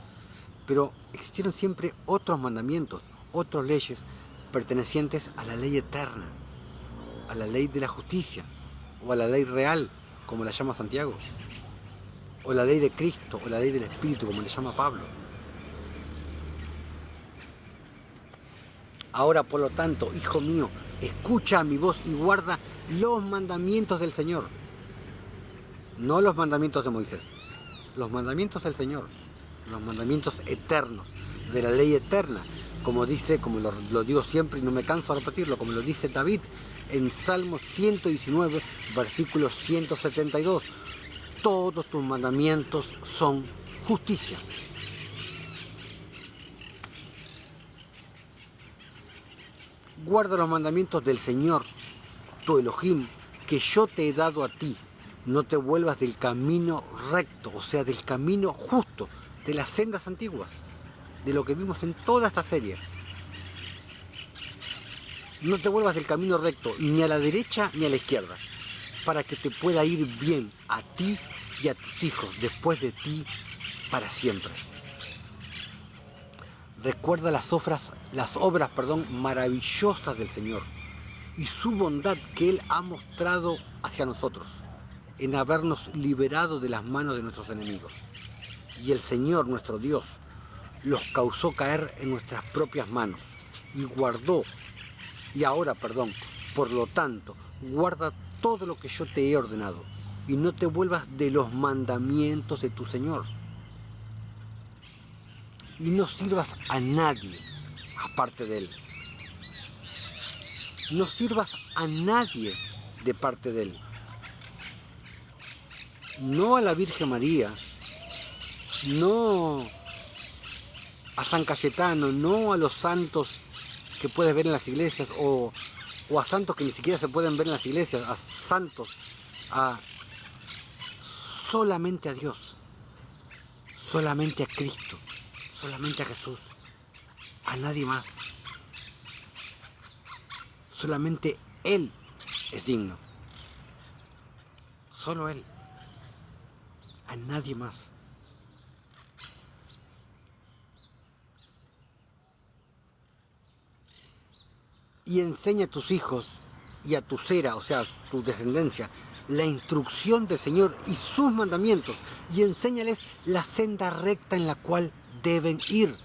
pero existieron siempre otros mandamientos, otras leyes pertenecientes a la ley eterna, a la ley de la justicia, o a la ley real, como la llama Santiago, o la ley de Cristo, o la ley del Espíritu, como le llama Pablo. Ahora, por lo tanto, hijo mío, escucha mi voz y guarda los mandamientos del Señor. No los mandamientos de Moisés, los mandamientos del Señor, los mandamientos eternos, de la ley eterna, como lo digo siempre y no me canso de repetirlo, como lo dice David en Salmo 119, versículo 172. Todos tus mandamientos son justicia. Guarda los mandamientos del Señor, tu Elohim, que yo te he dado a ti. No te vuelvas del camino recto, o sea, del camino justo, de las sendas antiguas, de lo que vimos en toda esta serie. No te vuelvas del camino recto, ni a la derecha ni a la izquierda, para que te pueda ir bien a ti y a tus hijos después de ti para siempre. Recuerda las obras maravillosas del Señor y su bondad que Él ha mostrado hacia nosotros, en habernos liberado de las manos de nuestros enemigos. Y el Señor, nuestro Dios, los causó caer en nuestras propias manos por lo tanto, guarda todo lo que yo te he ordenado y no te vuelvas de los mandamientos de tu Señor. Y no sirvas a nadie aparte de Él. No sirvas a nadie de parte de Él. No a la Virgen María, no a San Cayetano, no a los santos que puedes ver en las iglesias o o a santos que ni siquiera se pueden ver en las iglesias, a santos, a solamente a Dios, solamente a Cristo, solamente a Jesús, a nadie más. Solamente Él es digno, solo Él, a nadie más. Y enseña a tus hijos y a tu cera, o sea, tu descendencia, la instrucción del Señor y sus mandamientos, y enséñales la senda recta en la cual deben ir.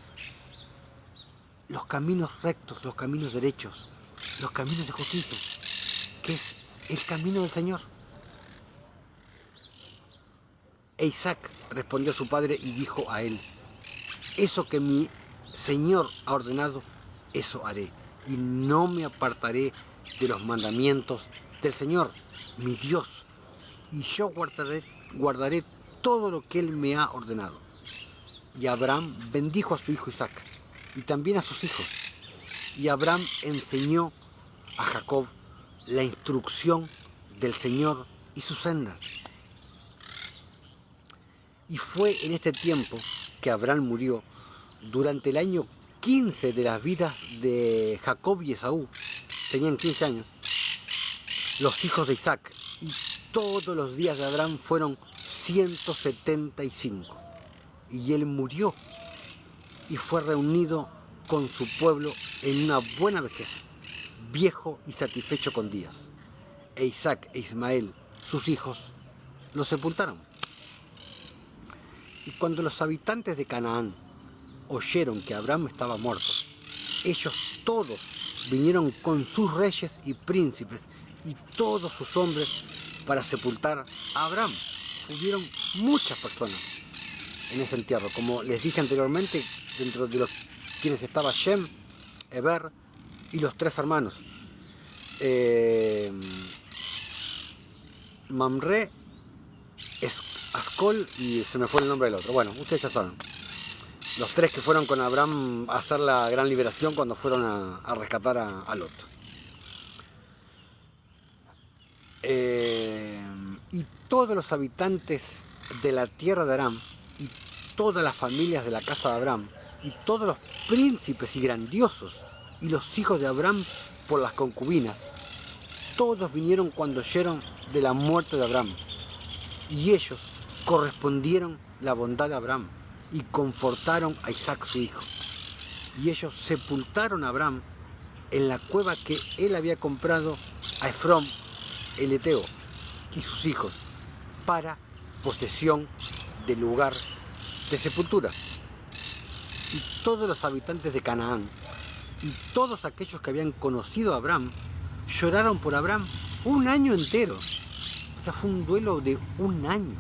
Los caminos rectos, los caminos derechos, los caminos de justicia, que es el camino del Señor. E Isaac respondió a su padre y dijo a él: eso que mi Señor ha ordenado, eso haré, y no me apartaré de los mandamientos del Señor, mi Dios, y yo guardaré todo lo que Él me ha ordenado. Y Abraham bendijo a su hijo Isaac, y también a sus hijos. Y Abraham enseñó a Jacob la instrucción del Señor y sus sendas. Y fue en este tiempo que Abraham murió, durante el año 15 de las vidas de Jacob y Esaú, tenían 15 años, los hijos de Isaac, y todos los días de Abraham fueron 175. Y él murió y fue reunido con su pueblo en una buena vejez, viejo y satisfecho con días. E Isaac e Ismael, sus hijos, lo sepultaron. Y cuando los habitantes de Canaán oyeron que Abraham estaba muerto, ellos todos vinieron con sus reyes y príncipes y todos sus hombres para sepultar a Abraham. Hubieron muchas personas en ese entierro, como les dije anteriormente, dentro de los quienes estaba Shem, Eber y los 3 hermanos, Mamre, Ascol y se me fue el nombre del otro. Bueno, ustedes ya saben. Los 3 que fueron con Abraham a hacer la gran liberación cuando fueron a rescatar a Lot. Y todos los habitantes de la tierra de Aram, y todas las familias de la casa de Abraham, y todos los príncipes y grandiosos, y los hijos de Abraham por las concubinas, todos vinieron cuando oyeron de la muerte de Abraham, y ellos correspondieron la bondad de Abraham, y confortaron a Isaac su hijo. Y ellos sepultaron a Abraham en la cueva que él había comprado a Efrón el Eteo y sus hijos, para posesión del lugar de sepultura. Y todos los habitantes de Canaán y todos aquellos que habían conocido a Abraham lloraron por Abraham un año entero. O sea, fue un duelo de un año.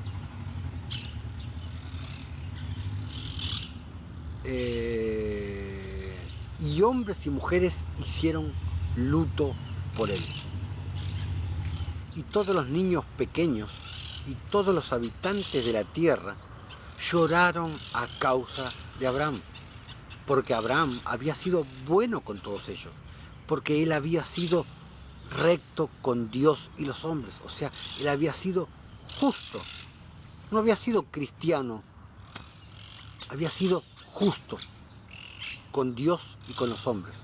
Y hombres y mujeres hicieron luto por él. Y todos los niños pequeños y todos los habitantes de la tierra lloraron a causa de Abraham, porque Abraham había sido bueno con todos ellos, porque él había sido recto con Dios y los hombres, o sea, él había sido justo, no había sido cristiano, había sido justo con Dios y con los hombres.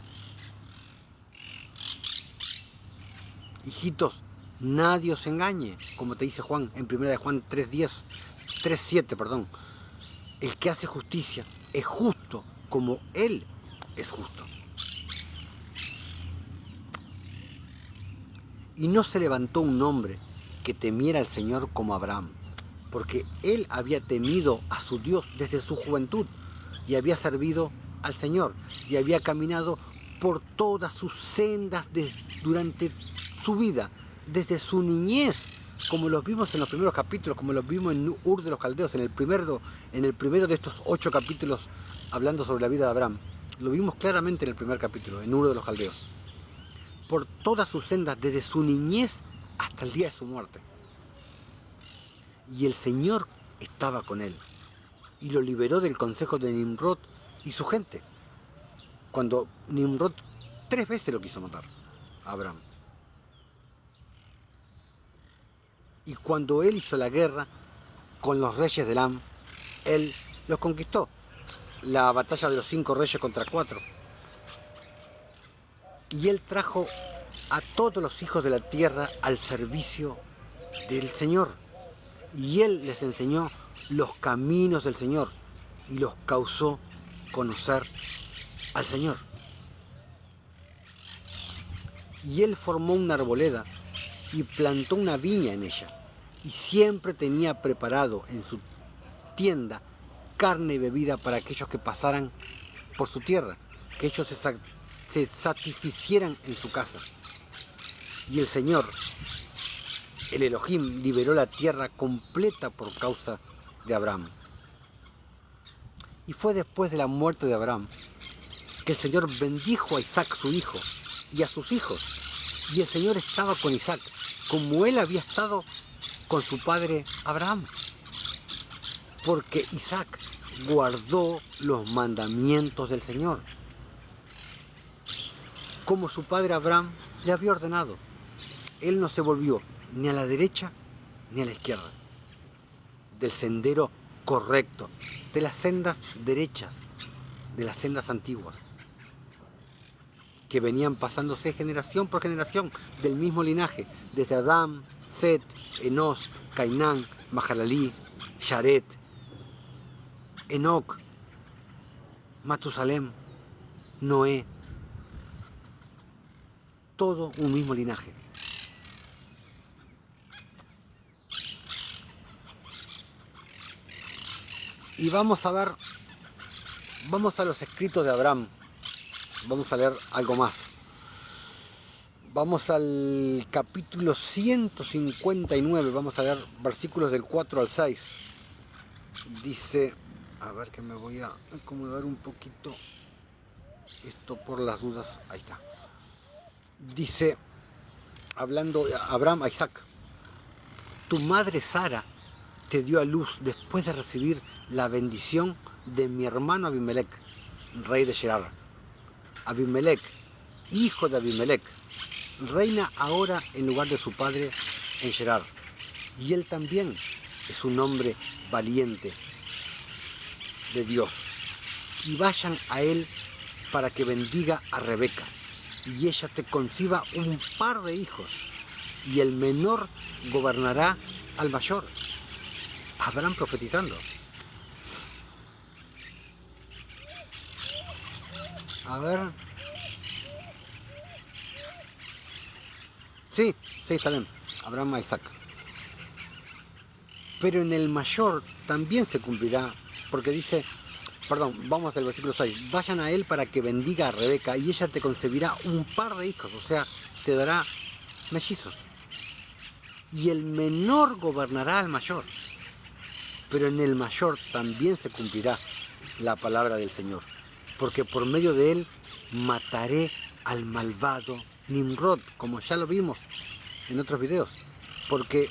Hijitos, nadie os engañe, como te dice Juan en 1 de Juan 3:7, perdón. El que hace justicia es justo como Él es justo. Y no se levantó un hombre que temiera al Señor como Abraham, porque él había temido a su Dios desde su juventud y había servido al Señor y había caminado por todas sus sendas durante su vida, desde su niñez, como los vimos en los primeros capítulos, como los vimos en Ur de los Caldeos, en el primero de estos 8 capítulos hablando sobre la vida de Abraham. Lo vimos claramente en el primer capítulo, en Ur de los Caldeos. Por todas sus sendas, desde su niñez hasta el día de su muerte. Y el Señor estaba con él y lo liberó del consejo de Nimrod y su gente, cuando Nimrod 3 veces lo quiso matar a Abraham. Y cuando él hizo la guerra con los reyes de Elam, él los conquistó. La batalla de los 5 reyes contra 4. Y él trajo a todos los hijos de la tierra al servicio del Señor. Y él les enseñó los caminos del Señor y los causó conocer al Señor. Y él formó una arboleda y plantó una viña en ella. Y siempre tenía preparado en su tienda carne y bebida para aquellos que pasaran por su tierra, que ellos se satisficieran en su casa. Y el Señor, el Elohim, liberó la tierra completa por causa de Abraham. Y fue después de la muerte de Abraham que el Señor bendijo a Isaac su hijo y a sus hijos. Y el Señor estaba con Isaac, como él había estado con su padre Abraham. Porque Isaac guardó los mandamientos del Señor, como su padre Abraham le había ordenado. Él no se volvió ni a la derecha ni a la izquierda del sendero correcto, de las sendas derechas, de las sendas antiguas, que venían pasándose generación por generación del mismo linaje, desde Adán, Set, Enos, Cainán, Mahalalí, Yaret, Enoc, Matusalem, Noé, todo un mismo linaje. Y vamos a ver, vamos a los escritos de Abraham, vamos a leer algo más. Vamos al capítulo 159, vamos a leer versículos del 4 al 6. Dice, a ver que me voy a acomodar un poquito esto por las dudas, ahí está. Dice, hablando Abraham a Isaac, tu madre Sara te dio a luz después de recibir la bendición de mi hermano Abimelech, rey de Gerar. Abimelech, hijo de Abimelech, reina ahora en lugar de su padre en Gerar. Y él también es un hombre valiente de Dios. Y vayan a él para que bendiga a Rebeca, y ella te conciba un par de hijos, y el menor gobernará al mayor. Abraham profetizando. A ver. Sí, está bien. Abraham a Isaac. Pero en el mayor también se cumplirá, porque dice, perdón, vamos al versículo 6. Vayan a él para que bendiga a Rebeca, y ella te concebirá un par de hijos, o sea, te dará mellizos. Y el menor gobernará al mayor. Pero en el mayor también se cumplirá la palabra del Señor, porque por medio de él mataré al malvado Nimrod, como ya lo vimos en otros videos, porque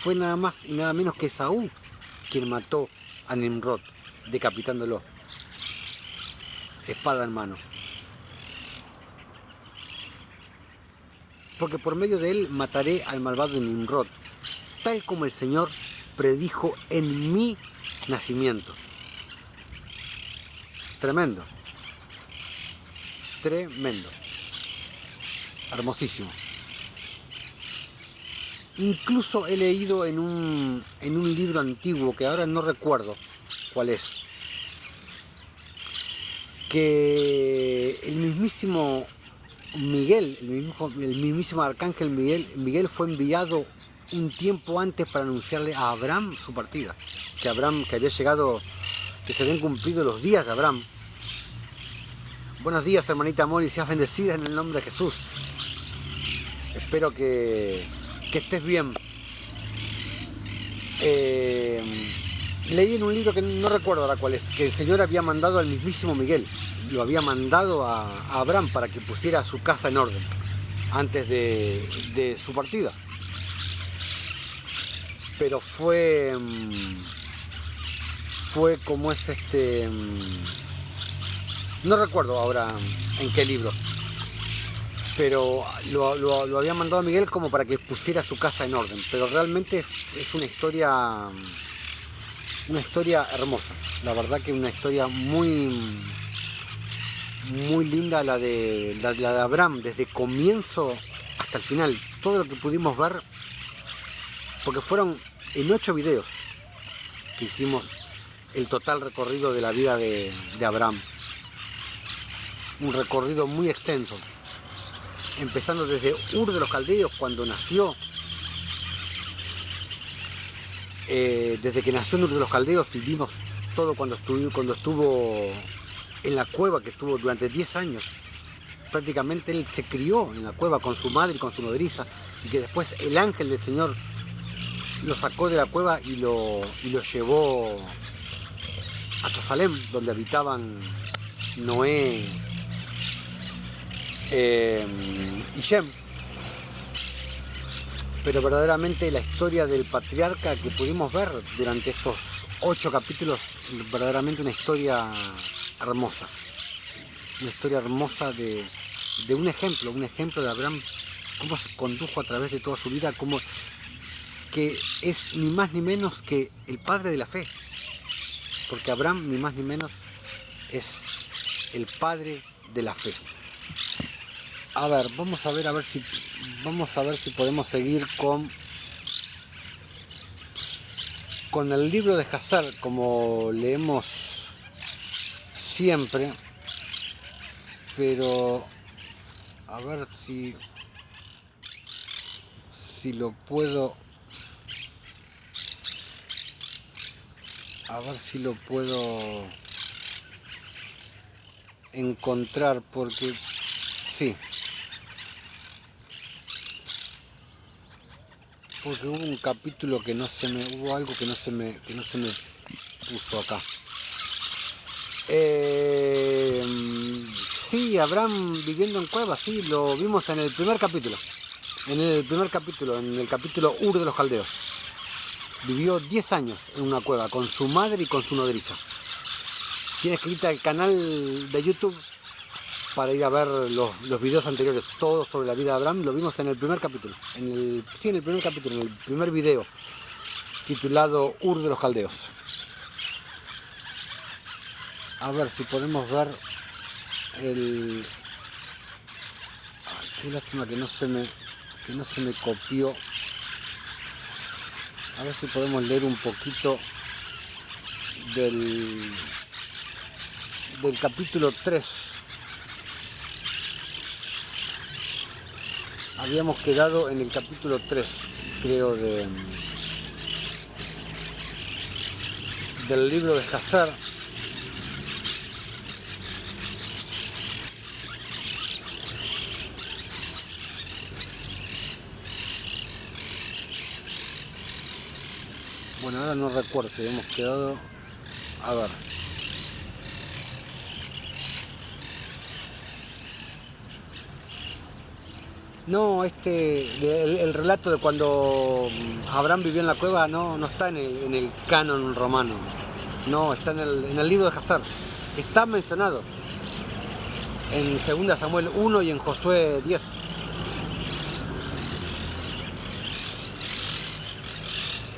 fue nada más y nada menos que Esaú quien mató a Nimrod, decapitándolo, espada en mano. Porque por medio de él mataré al malvado Nimrod, tal como el Señor predijo en mi nacimiento. Tremendo. Tremendo. Hermosísimo. Incluso he leído en un libro antiguo, que ahora no recuerdo cuál es, que el mismísimo Miguel, el mismísimo arcángel Miguel fue enviado un tiempo antes para anunciarle a Abraham su partida, que había llegado, que se habían cumplido los días de Abraham. Buenos días, hermanita amor, y seas bendecida en el nombre de Jesús. Espero que estés bien. Leí en un libro que no recuerdo ahora cuál es, que el Señor había mandado al mismísimo Miguel, lo había mandado a Abraham para que pusiera su casa en orden antes de su partida. Pero fue como es no recuerdo ahora en qué libro, pero lo había mandado a Miguel como para que pusiera su casa en orden, pero realmente es una historia hermosa, la verdad que una historia muy linda la de Abraham, desde comienzo hasta el final, todo lo que pudimos ver, porque fueron en 8 videos que hicimos el total recorrido de la vida de Abraham, un recorrido muy extenso, empezando desde Ur de los Caldeos, cuando nació, desde que nació en Ur de los Caldeos, y vimos todo cuando estuvo en la cueva, que estuvo durante 10 años. Prácticamente él se crió en la cueva con su madre y con su nodriza, y que después el ángel del Señor lo sacó de la cueva y lo llevó a Jerusalén, donde habitaban Noé y Shem. Pero verdaderamente la historia del patriarca que pudimos ver durante estos 8 capítulos, verdaderamente una historia hermosa. Una historia hermosa de un ejemplo de Abraham, cómo se condujo a través de toda su vida, cómo que es ni más ni menos que el padre de la fe. Porque Abraham ni más ni menos es el padre de la fe. A ver, vamos a ver si podemos seguir con el libro de Hazar, como leemos siempre, pero a ver si lo puedo, encontrar, porque sí, porque hubo un capítulo que hubo algo que no se me puso acá. Sí, Abraham viviendo en cuevas, sí, lo vimos en el primer capítulo. En el capítulo Ur de los Caldeos. Vivió 10 años en una cueva con su madre y con su nodriza. Tiene escrita el canal de YouTube para ir a ver los videos anteriores, todo sobre la vida de Abraham. Lo vimos en el primer capítulo, en el primer video, titulado Ur de los Caldeos. A ver si podemos ver el... Ay, qué lástima que no se me copió. A ver si podemos leer un poquito del capítulo 3. Habíamos quedado en el capítulo 3, creo, del libro de Hazar. Bueno, ahora no recuerdo si habíamos quedado... A ver. No, el relato de cuando Abraham vivió en la cueva no está en el canon romano. No, está en el libro de Hazar. Está mencionado en 2 Samuel 1 y en Josué 10.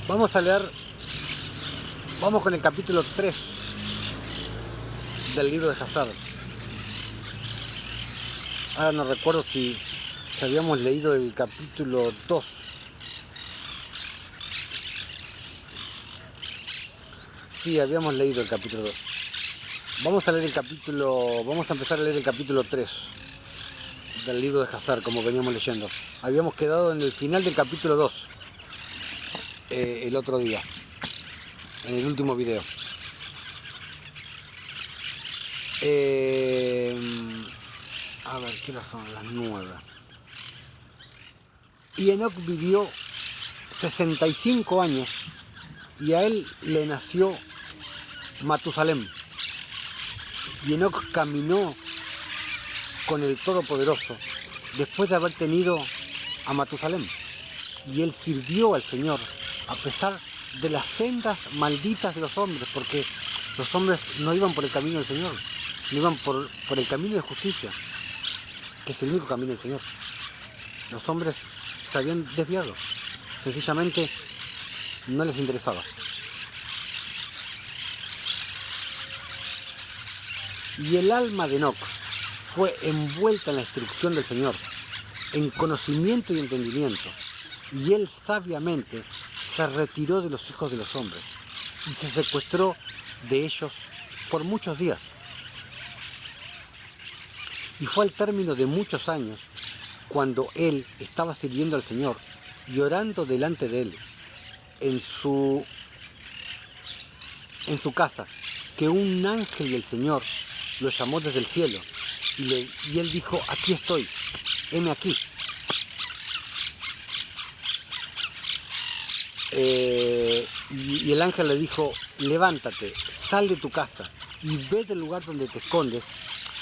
Vamos a leer, vamos con el capítulo 3 del libro de Hazar. Ahora no recuerdo si habíamos leído el capítulo 2. Sí, habíamos leído el capítulo 2. Vamos a empezar a leer el capítulo 3 del libro de Hazar, como veníamos leyendo. Habíamos quedado en el final del capítulo 2. El otro día, en el último video. A ver, ¿qué horas son? Las 9. Y Enoc vivió 65 años y a él le nació Matusalem. Y Enoc caminó con el Todopoderoso después de haber tenido a Matusalem. Y él sirvió al Señor a pesar de las sendas malditas de los hombres, porque los hombres no iban por el camino del Señor, no iban por el camino de justicia. que es el único camino del Señor. Los hombres se habían desviado, sencillamente no les interesaba. Y el alma de Enoc fue envuelta en la instrucción del Señor, en conocimiento y entendimiento, y él sabiamente se retiró de los hijos de los hombres y se secuestró de ellos por muchos días. Y fue al término de muchos años, cuando él estaba sirviendo al Señor y orando delante de él en su casa, que un ángel del Señor lo llamó desde el cielo y él dijo: aquí estoy, heme aquí. Y el ángel le dijo: levántate, sal de tu casa y ve del lugar donde te escondes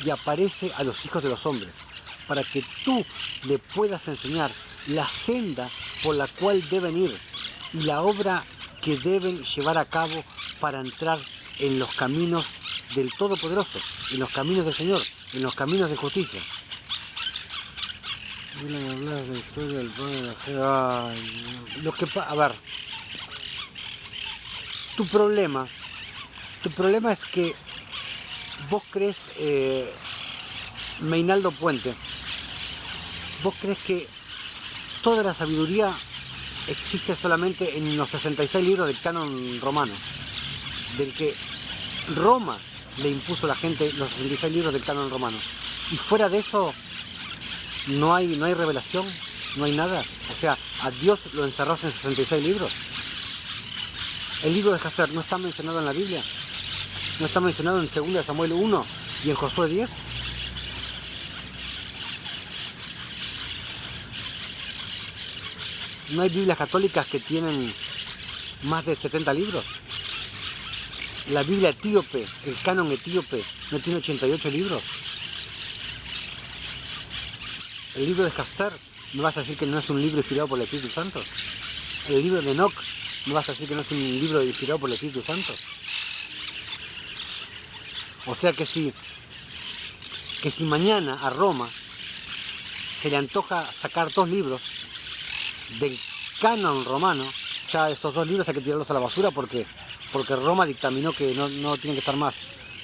y aparece a los hijos de los hombres, para que tú le puedas enseñar la senda por la cual deben ir y la obra que deben llevar a cabo para entrar en los caminos del Todopoderoso, en los caminos del Señor, en los caminos de justicia. Hablas de la historia del pueblo de la fe. A ver, tu problema es que vos crees, Meinaldo Puente, vos crees que toda la sabiduría existe solamente en los 66 libros del canon romano, del que Roma le impuso a la gente los 66 libros del canon romano. Y fuera de eso no hay revelación, no hay nada. O sea, a Dios lo encerrás en 66 libros. El libro de Jasher no está mencionado en la Biblia, no está mencionado en 2 Samuel 1 y en Josué 10. No hay Biblias católicas que tienen más de 70 libros. La Biblia etíope, el canon etíope, no tiene 88 libros. El libro de Jasher, ¿me vas a decir que no es un libro inspirado por el Espíritu Santo? El libro de Enoc, ¿me vas a decir que no es un libro inspirado por el Espíritu Santo? O sea que si mañana a Roma se le antoja sacar 2 libros del canon romano, ya esos 2 libros hay que tirarlos a la basura porque Roma dictaminó que no tienen que estar más.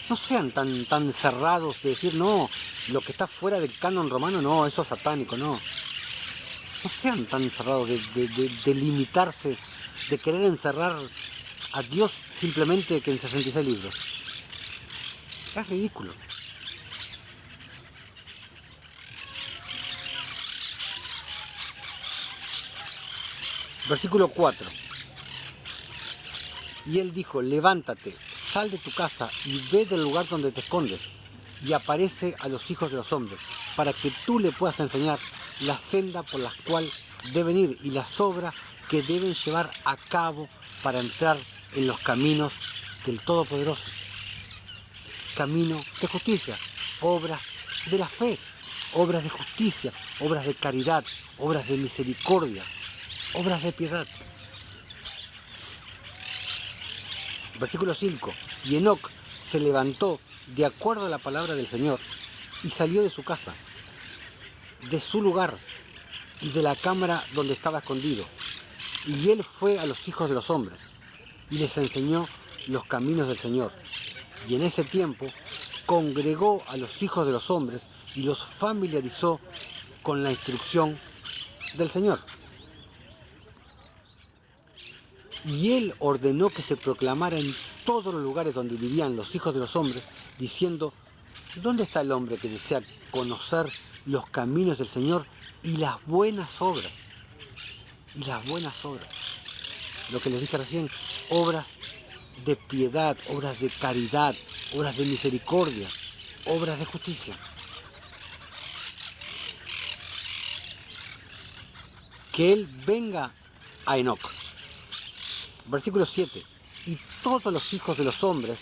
No sean tan cerrados de decir: no, lo que está fuera del canon romano, no, eso es satánico, no. No sean tan cerrados de limitarse, de querer encerrar a Dios simplemente que en 66 libros. Es ridículo. Versículo 4. Y él dijo: levántate, sal de tu casa y ve del lugar donde te escondes y aparece a los hijos de los hombres, para que tú le puedas enseñar la senda por la cual deben ir y las obras que deben llevar a cabo para entrar en los caminos del Todopoderoso. Camino de justicia, obras de la fe, obras de justicia, obras de caridad, obras de misericordia, obras de piedad. Versículo 5. Y Enoc se levantó de acuerdo a la palabra del Señor y salió de su casa, de su lugar y de la cámara donde estaba escondido. Y él fue a los hijos de los hombres y les enseñó los caminos del Señor. Y en ese tiempo congregó a los hijos de los hombres y los familiarizó con la instrucción del Señor. Y él ordenó que se proclamara en todos los lugares donde vivían los hijos de los hombres, diciendo: ¿dónde está el hombre que desea conocer los caminos del Señor y las buenas obras? Y las buenas obras. Lo que les dije recién, obras de piedad, obras de caridad, obras de misericordia, obras de justicia. Que él venga a Enoc. Versículo 7. Y todos los hijos de los hombres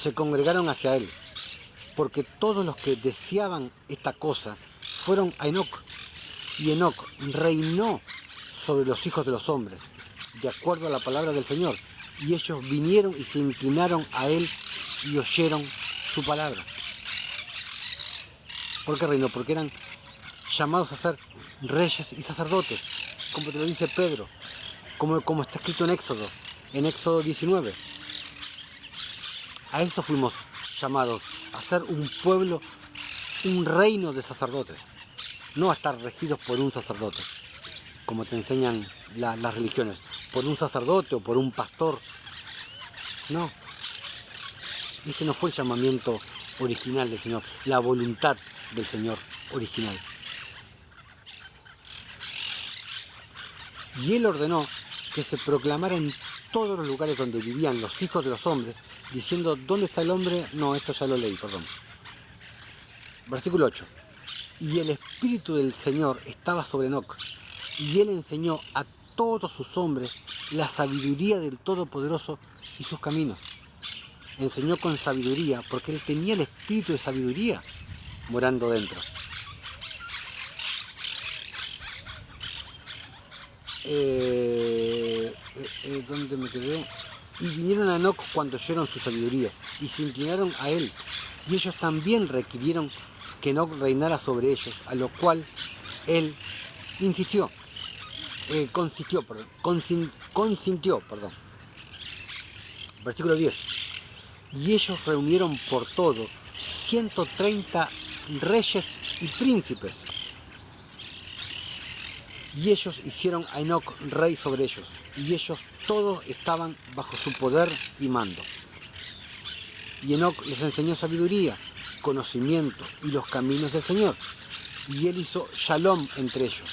se congregaron hacia él, porque todos los que deseaban esta cosa fueron a Enoc. Y Enoc reinó sobre los hijos de los hombres, de acuerdo a la palabra del Señor. Y ellos vinieron y se inclinaron a él y oyeron su palabra. ¿Por qué reinó? Porque eran llamados a ser reyes y sacerdotes, como te lo dice Pedro, como está escrito en Éxodo 19. A eso fuimos llamados, a ser un pueblo, un reino de sacerdotes, no a estar regidos por un sacerdote, como te enseñan las religiones, por un sacerdote o por un pastor. No, ese no fue el llamamiento original del Señor, la voluntad del Señor original. Y Él ordenó que se proclamara en todos los lugares donde vivían los hijos de los hombres, diciendo, ¿dónde está el hombre? No, esto ya lo leí, perdón. Versículo 8. Y el Espíritu del Señor estaba sobre Enoc, y Él enseñó a todos sus hombres la sabiduría del Todopoderoso y sus caminos. Enseñó con sabiduría, porque Él tenía el Espíritu de sabiduría morando dentro. ¿Dónde me quedé? Y vinieron a Enoc cuando oyeron su sabiduría, y se inclinaron a él, y ellos también requirieron que Enoc reinara sobre ellos, a lo cual él consintió. Versículo 10. Y ellos reunieron por todo 130 reyes y príncipes, y ellos hicieron a Enoc rey sobre ellos, y ellos todos estaban bajo su poder y mando. Y Enoc les enseñó sabiduría, conocimiento y los caminos del Señor, y él hizo shalom entre ellos,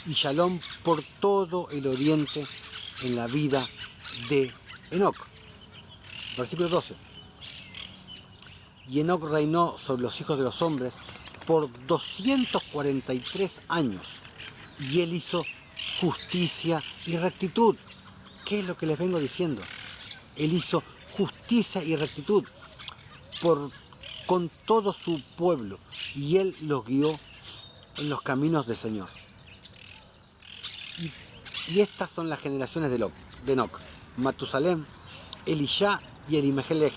y shalom por todo el oriente en la vida de Enoc. Versículo 12. Y Enoc reinó sobre los hijos de los hombres por 243 años, y él hizo justicia y rectitud. ¿Qué es lo que les vengo diciendo? Él hizo justicia y rectitud con todo su pueblo, y él los guió en los caminos del Señor. Y estas son las generaciones de Enoc: Matusalem, Elishá y Elimelech.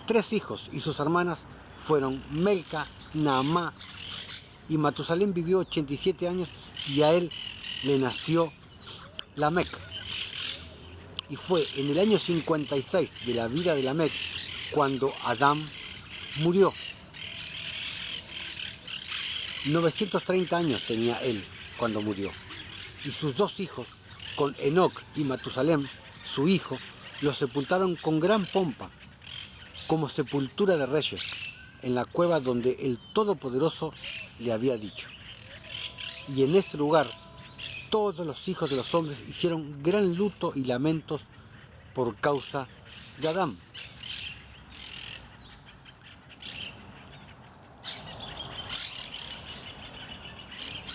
3 hijos, y sus hermanas fueron Melca, Naamá, y Matusalem vivió 87 años, y a él le nació Lamec. Y fue en el año 56 de la vida de Lamec cuando Adán murió. 930 años tenía él cuando murió. Y sus 2 hijos, con Enoc y Matusalem, su hijo, los sepultaron con gran pompa, como sepultura de reyes, en la cueva donde el Todopoderoso le había dicho. Y en ese lugar todos los hijos de los hombres hicieron gran luto y lamentos por causa de Adán.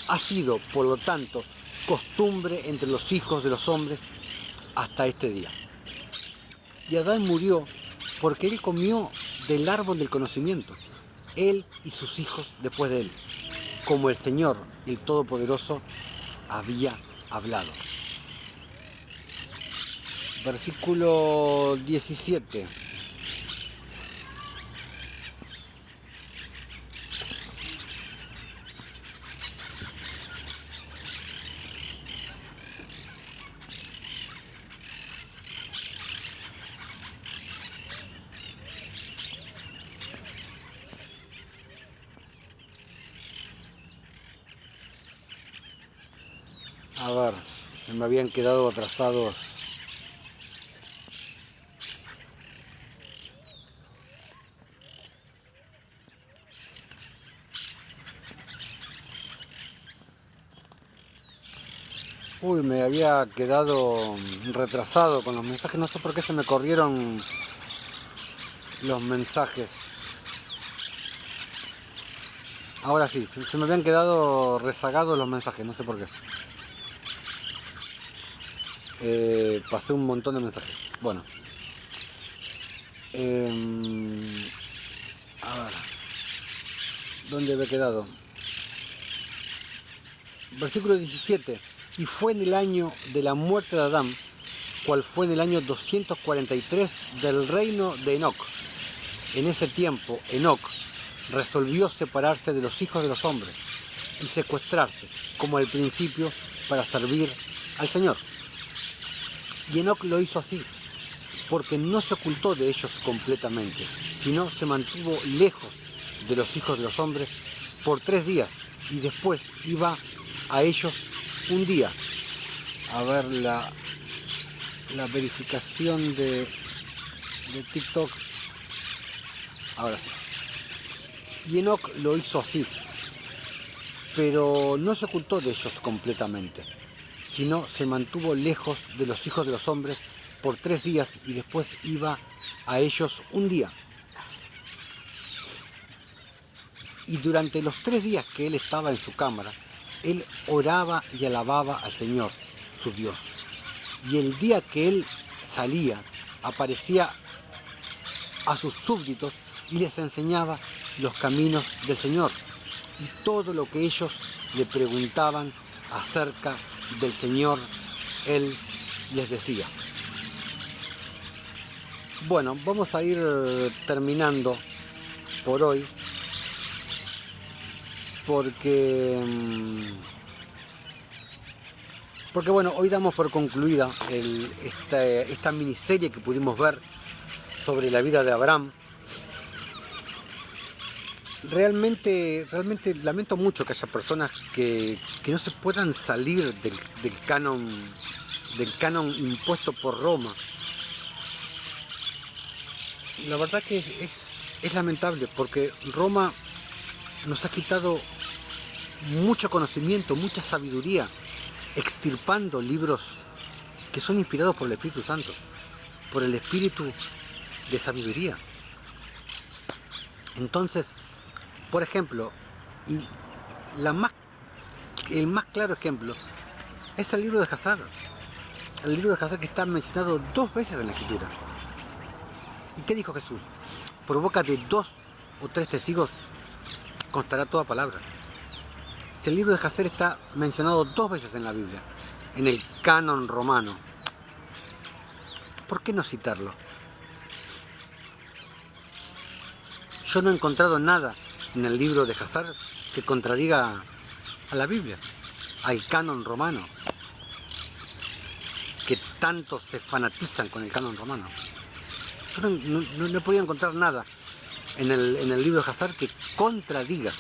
Ha sido, por lo tanto, costumbre entre los hijos de los hombres hasta este día. Y Adán murió porque él comió del árbol del conocimiento, él y sus hijos después de él, como el Señor, el Todopoderoso, había hablado. Versículo 17. A ver, se me habían quedado atrasados. Uy, me había quedado retrasado con los mensajes. No sé por qué se me corrieron los mensajes. Ahora sí, se me habían quedado rezagados los mensajes, no sé por qué. Pasé un montón de mensajes. Bueno. A ver. ¿Dónde había quedado? Versículo 17. Y fue en el año de la muerte de Adán, cual fue en el año 243 del reino de Enoc. En ese tiempo, Enoc resolvió separarse de los hijos de los hombres y secuestrarse, como al principio, para servir al Señor. Y Enoc lo hizo así, porque no se ocultó de ellos completamente, sino se mantuvo lejos de los hijos de los hombres por 3 días, y después iba a ellos un día. A ver la verificación de TikTok. Ahora sí. Y Enoc lo hizo así, pero no se ocultó de ellos completamente, sino se mantuvo lejos de los hijos de los hombres por 3 días, y después iba a ellos un día. Y durante los 3 días que él estaba en su cámara, él oraba y alababa al Señor, su Dios. Y el día que él salía, aparecía a sus súbditos y les enseñaba los caminos del Señor y todo lo que ellos le preguntaban acerca del Señor, él les decía. Bueno, vamos a ir terminando por hoy, porque bueno, hoy damos por concluida esta miniserie que pudimos ver sobre la vida de Abraham. Realmente lamento mucho que haya personas que no se puedan salir del canon impuesto por Roma. La verdad que es lamentable, porque Roma nos ha quitado mucho conocimiento, mucha sabiduría, extirpando libros que son inspirados por el Espíritu Santo, por el Espíritu de sabiduría. Entonces, por ejemplo, el más claro ejemplo es el libro de Hazar. El libro de Hazar, que está mencionado 2 veces en la Escritura. ¿Y qué dijo Jesús? Por boca de 2 o 3 testigos constará toda palabra. Si el libro de Hazar está mencionado 2 veces en la Biblia, en el canon romano, ¿por qué no citarlo? Yo no he encontrado nada en el libro de Hazar que contradiga a la Biblia, al canon romano, que tanto se fanatizan con el canon romano. Yo no he podido encontrar nada en el libro de Hazar que contradiga.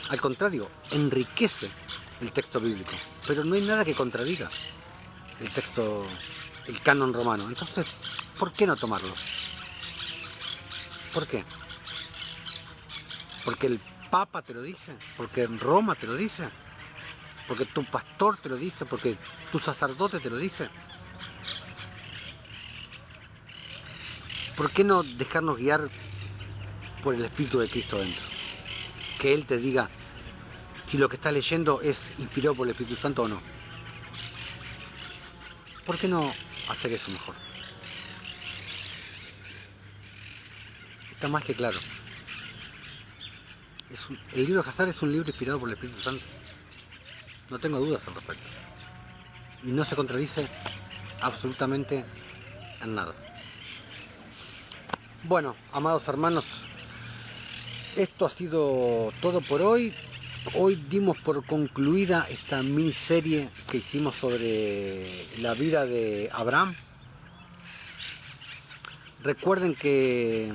Al contrario, enriquece el texto bíblico, pero no hay nada que contradiga el canon romano. Entonces, ¿por qué no tomarlo? ¿Por qué? ¿Porque el Papa te lo dice? ¿Porque Roma te lo dice? ¿Porque tu pastor te lo dice? ¿Porque tu sacerdote te lo dice? ¿Por qué no dejarnos guiar por el Espíritu de Cristo dentro? Que Él te diga si lo que estás leyendo es inspirado por el Espíritu Santo o no. ¿Por qué no hacer eso mejor? Está más que claro. El libro de Hazar es un libro inspirado por el Espíritu Santo. No tengo dudas al respecto. Y no se contradice absolutamente en nada. Bueno, amados hermanos, esto ha sido todo por hoy. Hoy dimos por concluida esta miniserie que hicimos sobre la vida de Abraham. Recuerden que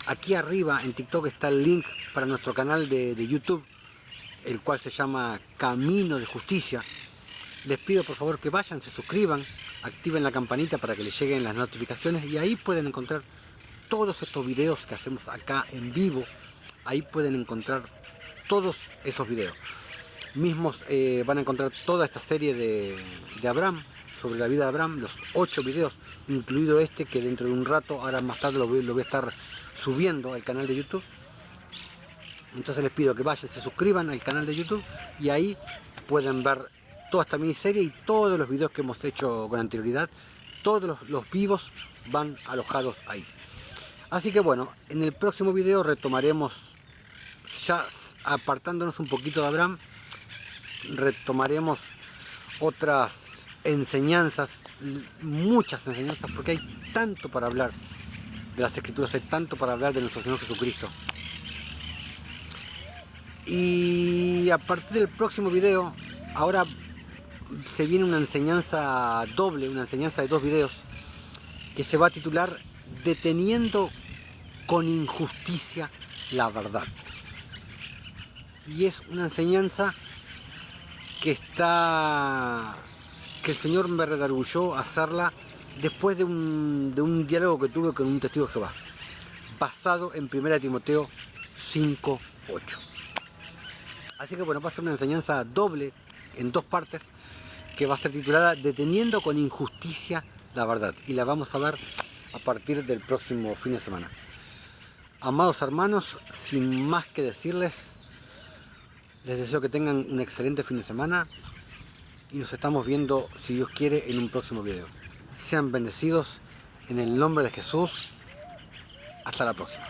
aquí arriba en TikTok está el link para nuestro canal de YouTube, el cual se llama Camino de Justicia. Les pido por favor que vayan, se suscriban, activen la campanita para que les lleguen las notificaciones, y ahí pueden encontrar todos estos videos que hacemos acá en vivo. Ahí pueden encontrar todos esos videos. Mismos van a encontrar toda esta serie de Abraham, sobre la vida de Abraham, los 8 videos, incluido este que dentro de un rato, ahora más tarde lo voy a estar subiendo al canal de YouTube. Entonces les pido que vayan, se suscriban al canal de YouTube, y ahí pueden ver toda esta miniserie y todos los videos que hemos hecho con anterioridad. Todos los vivos van alojados ahí. Así que bueno, en el próximo video retomaremos, ya apartándonos un poquito de Abraham, retomaremos otras enseñanzas, muchas enseñanzas, porque hay tanto para hablar de las Escrituras, hay tanto para hablar de nuestro Señor Jesucristo, Y a partir del próximo video, ahora se viene una enseñanza doble, una enseñanza de 2 videos, que se va a titular Deteniendo con injusticia la verdad. Y es una enseñanza que el Señor me redarguyó hacerla después de un diálogo que tuve con un testigo de Jehová, basado en 1 Timoteo 5:8. Así que bueno, va a ser una enseñanza doble en 2 partes, que va a ser titulada Deteniendo con injusticia la verdad, y la vamos a ver a partir del próximo fin de semana. Amados hermanos, sin más que decirles, les deseo que tengan un excelente fin de semana y nos estamos viendo, si Dios quiere, en un próximo video. Sean bendecidos en el nombre de Jesús. Hasta la próxima.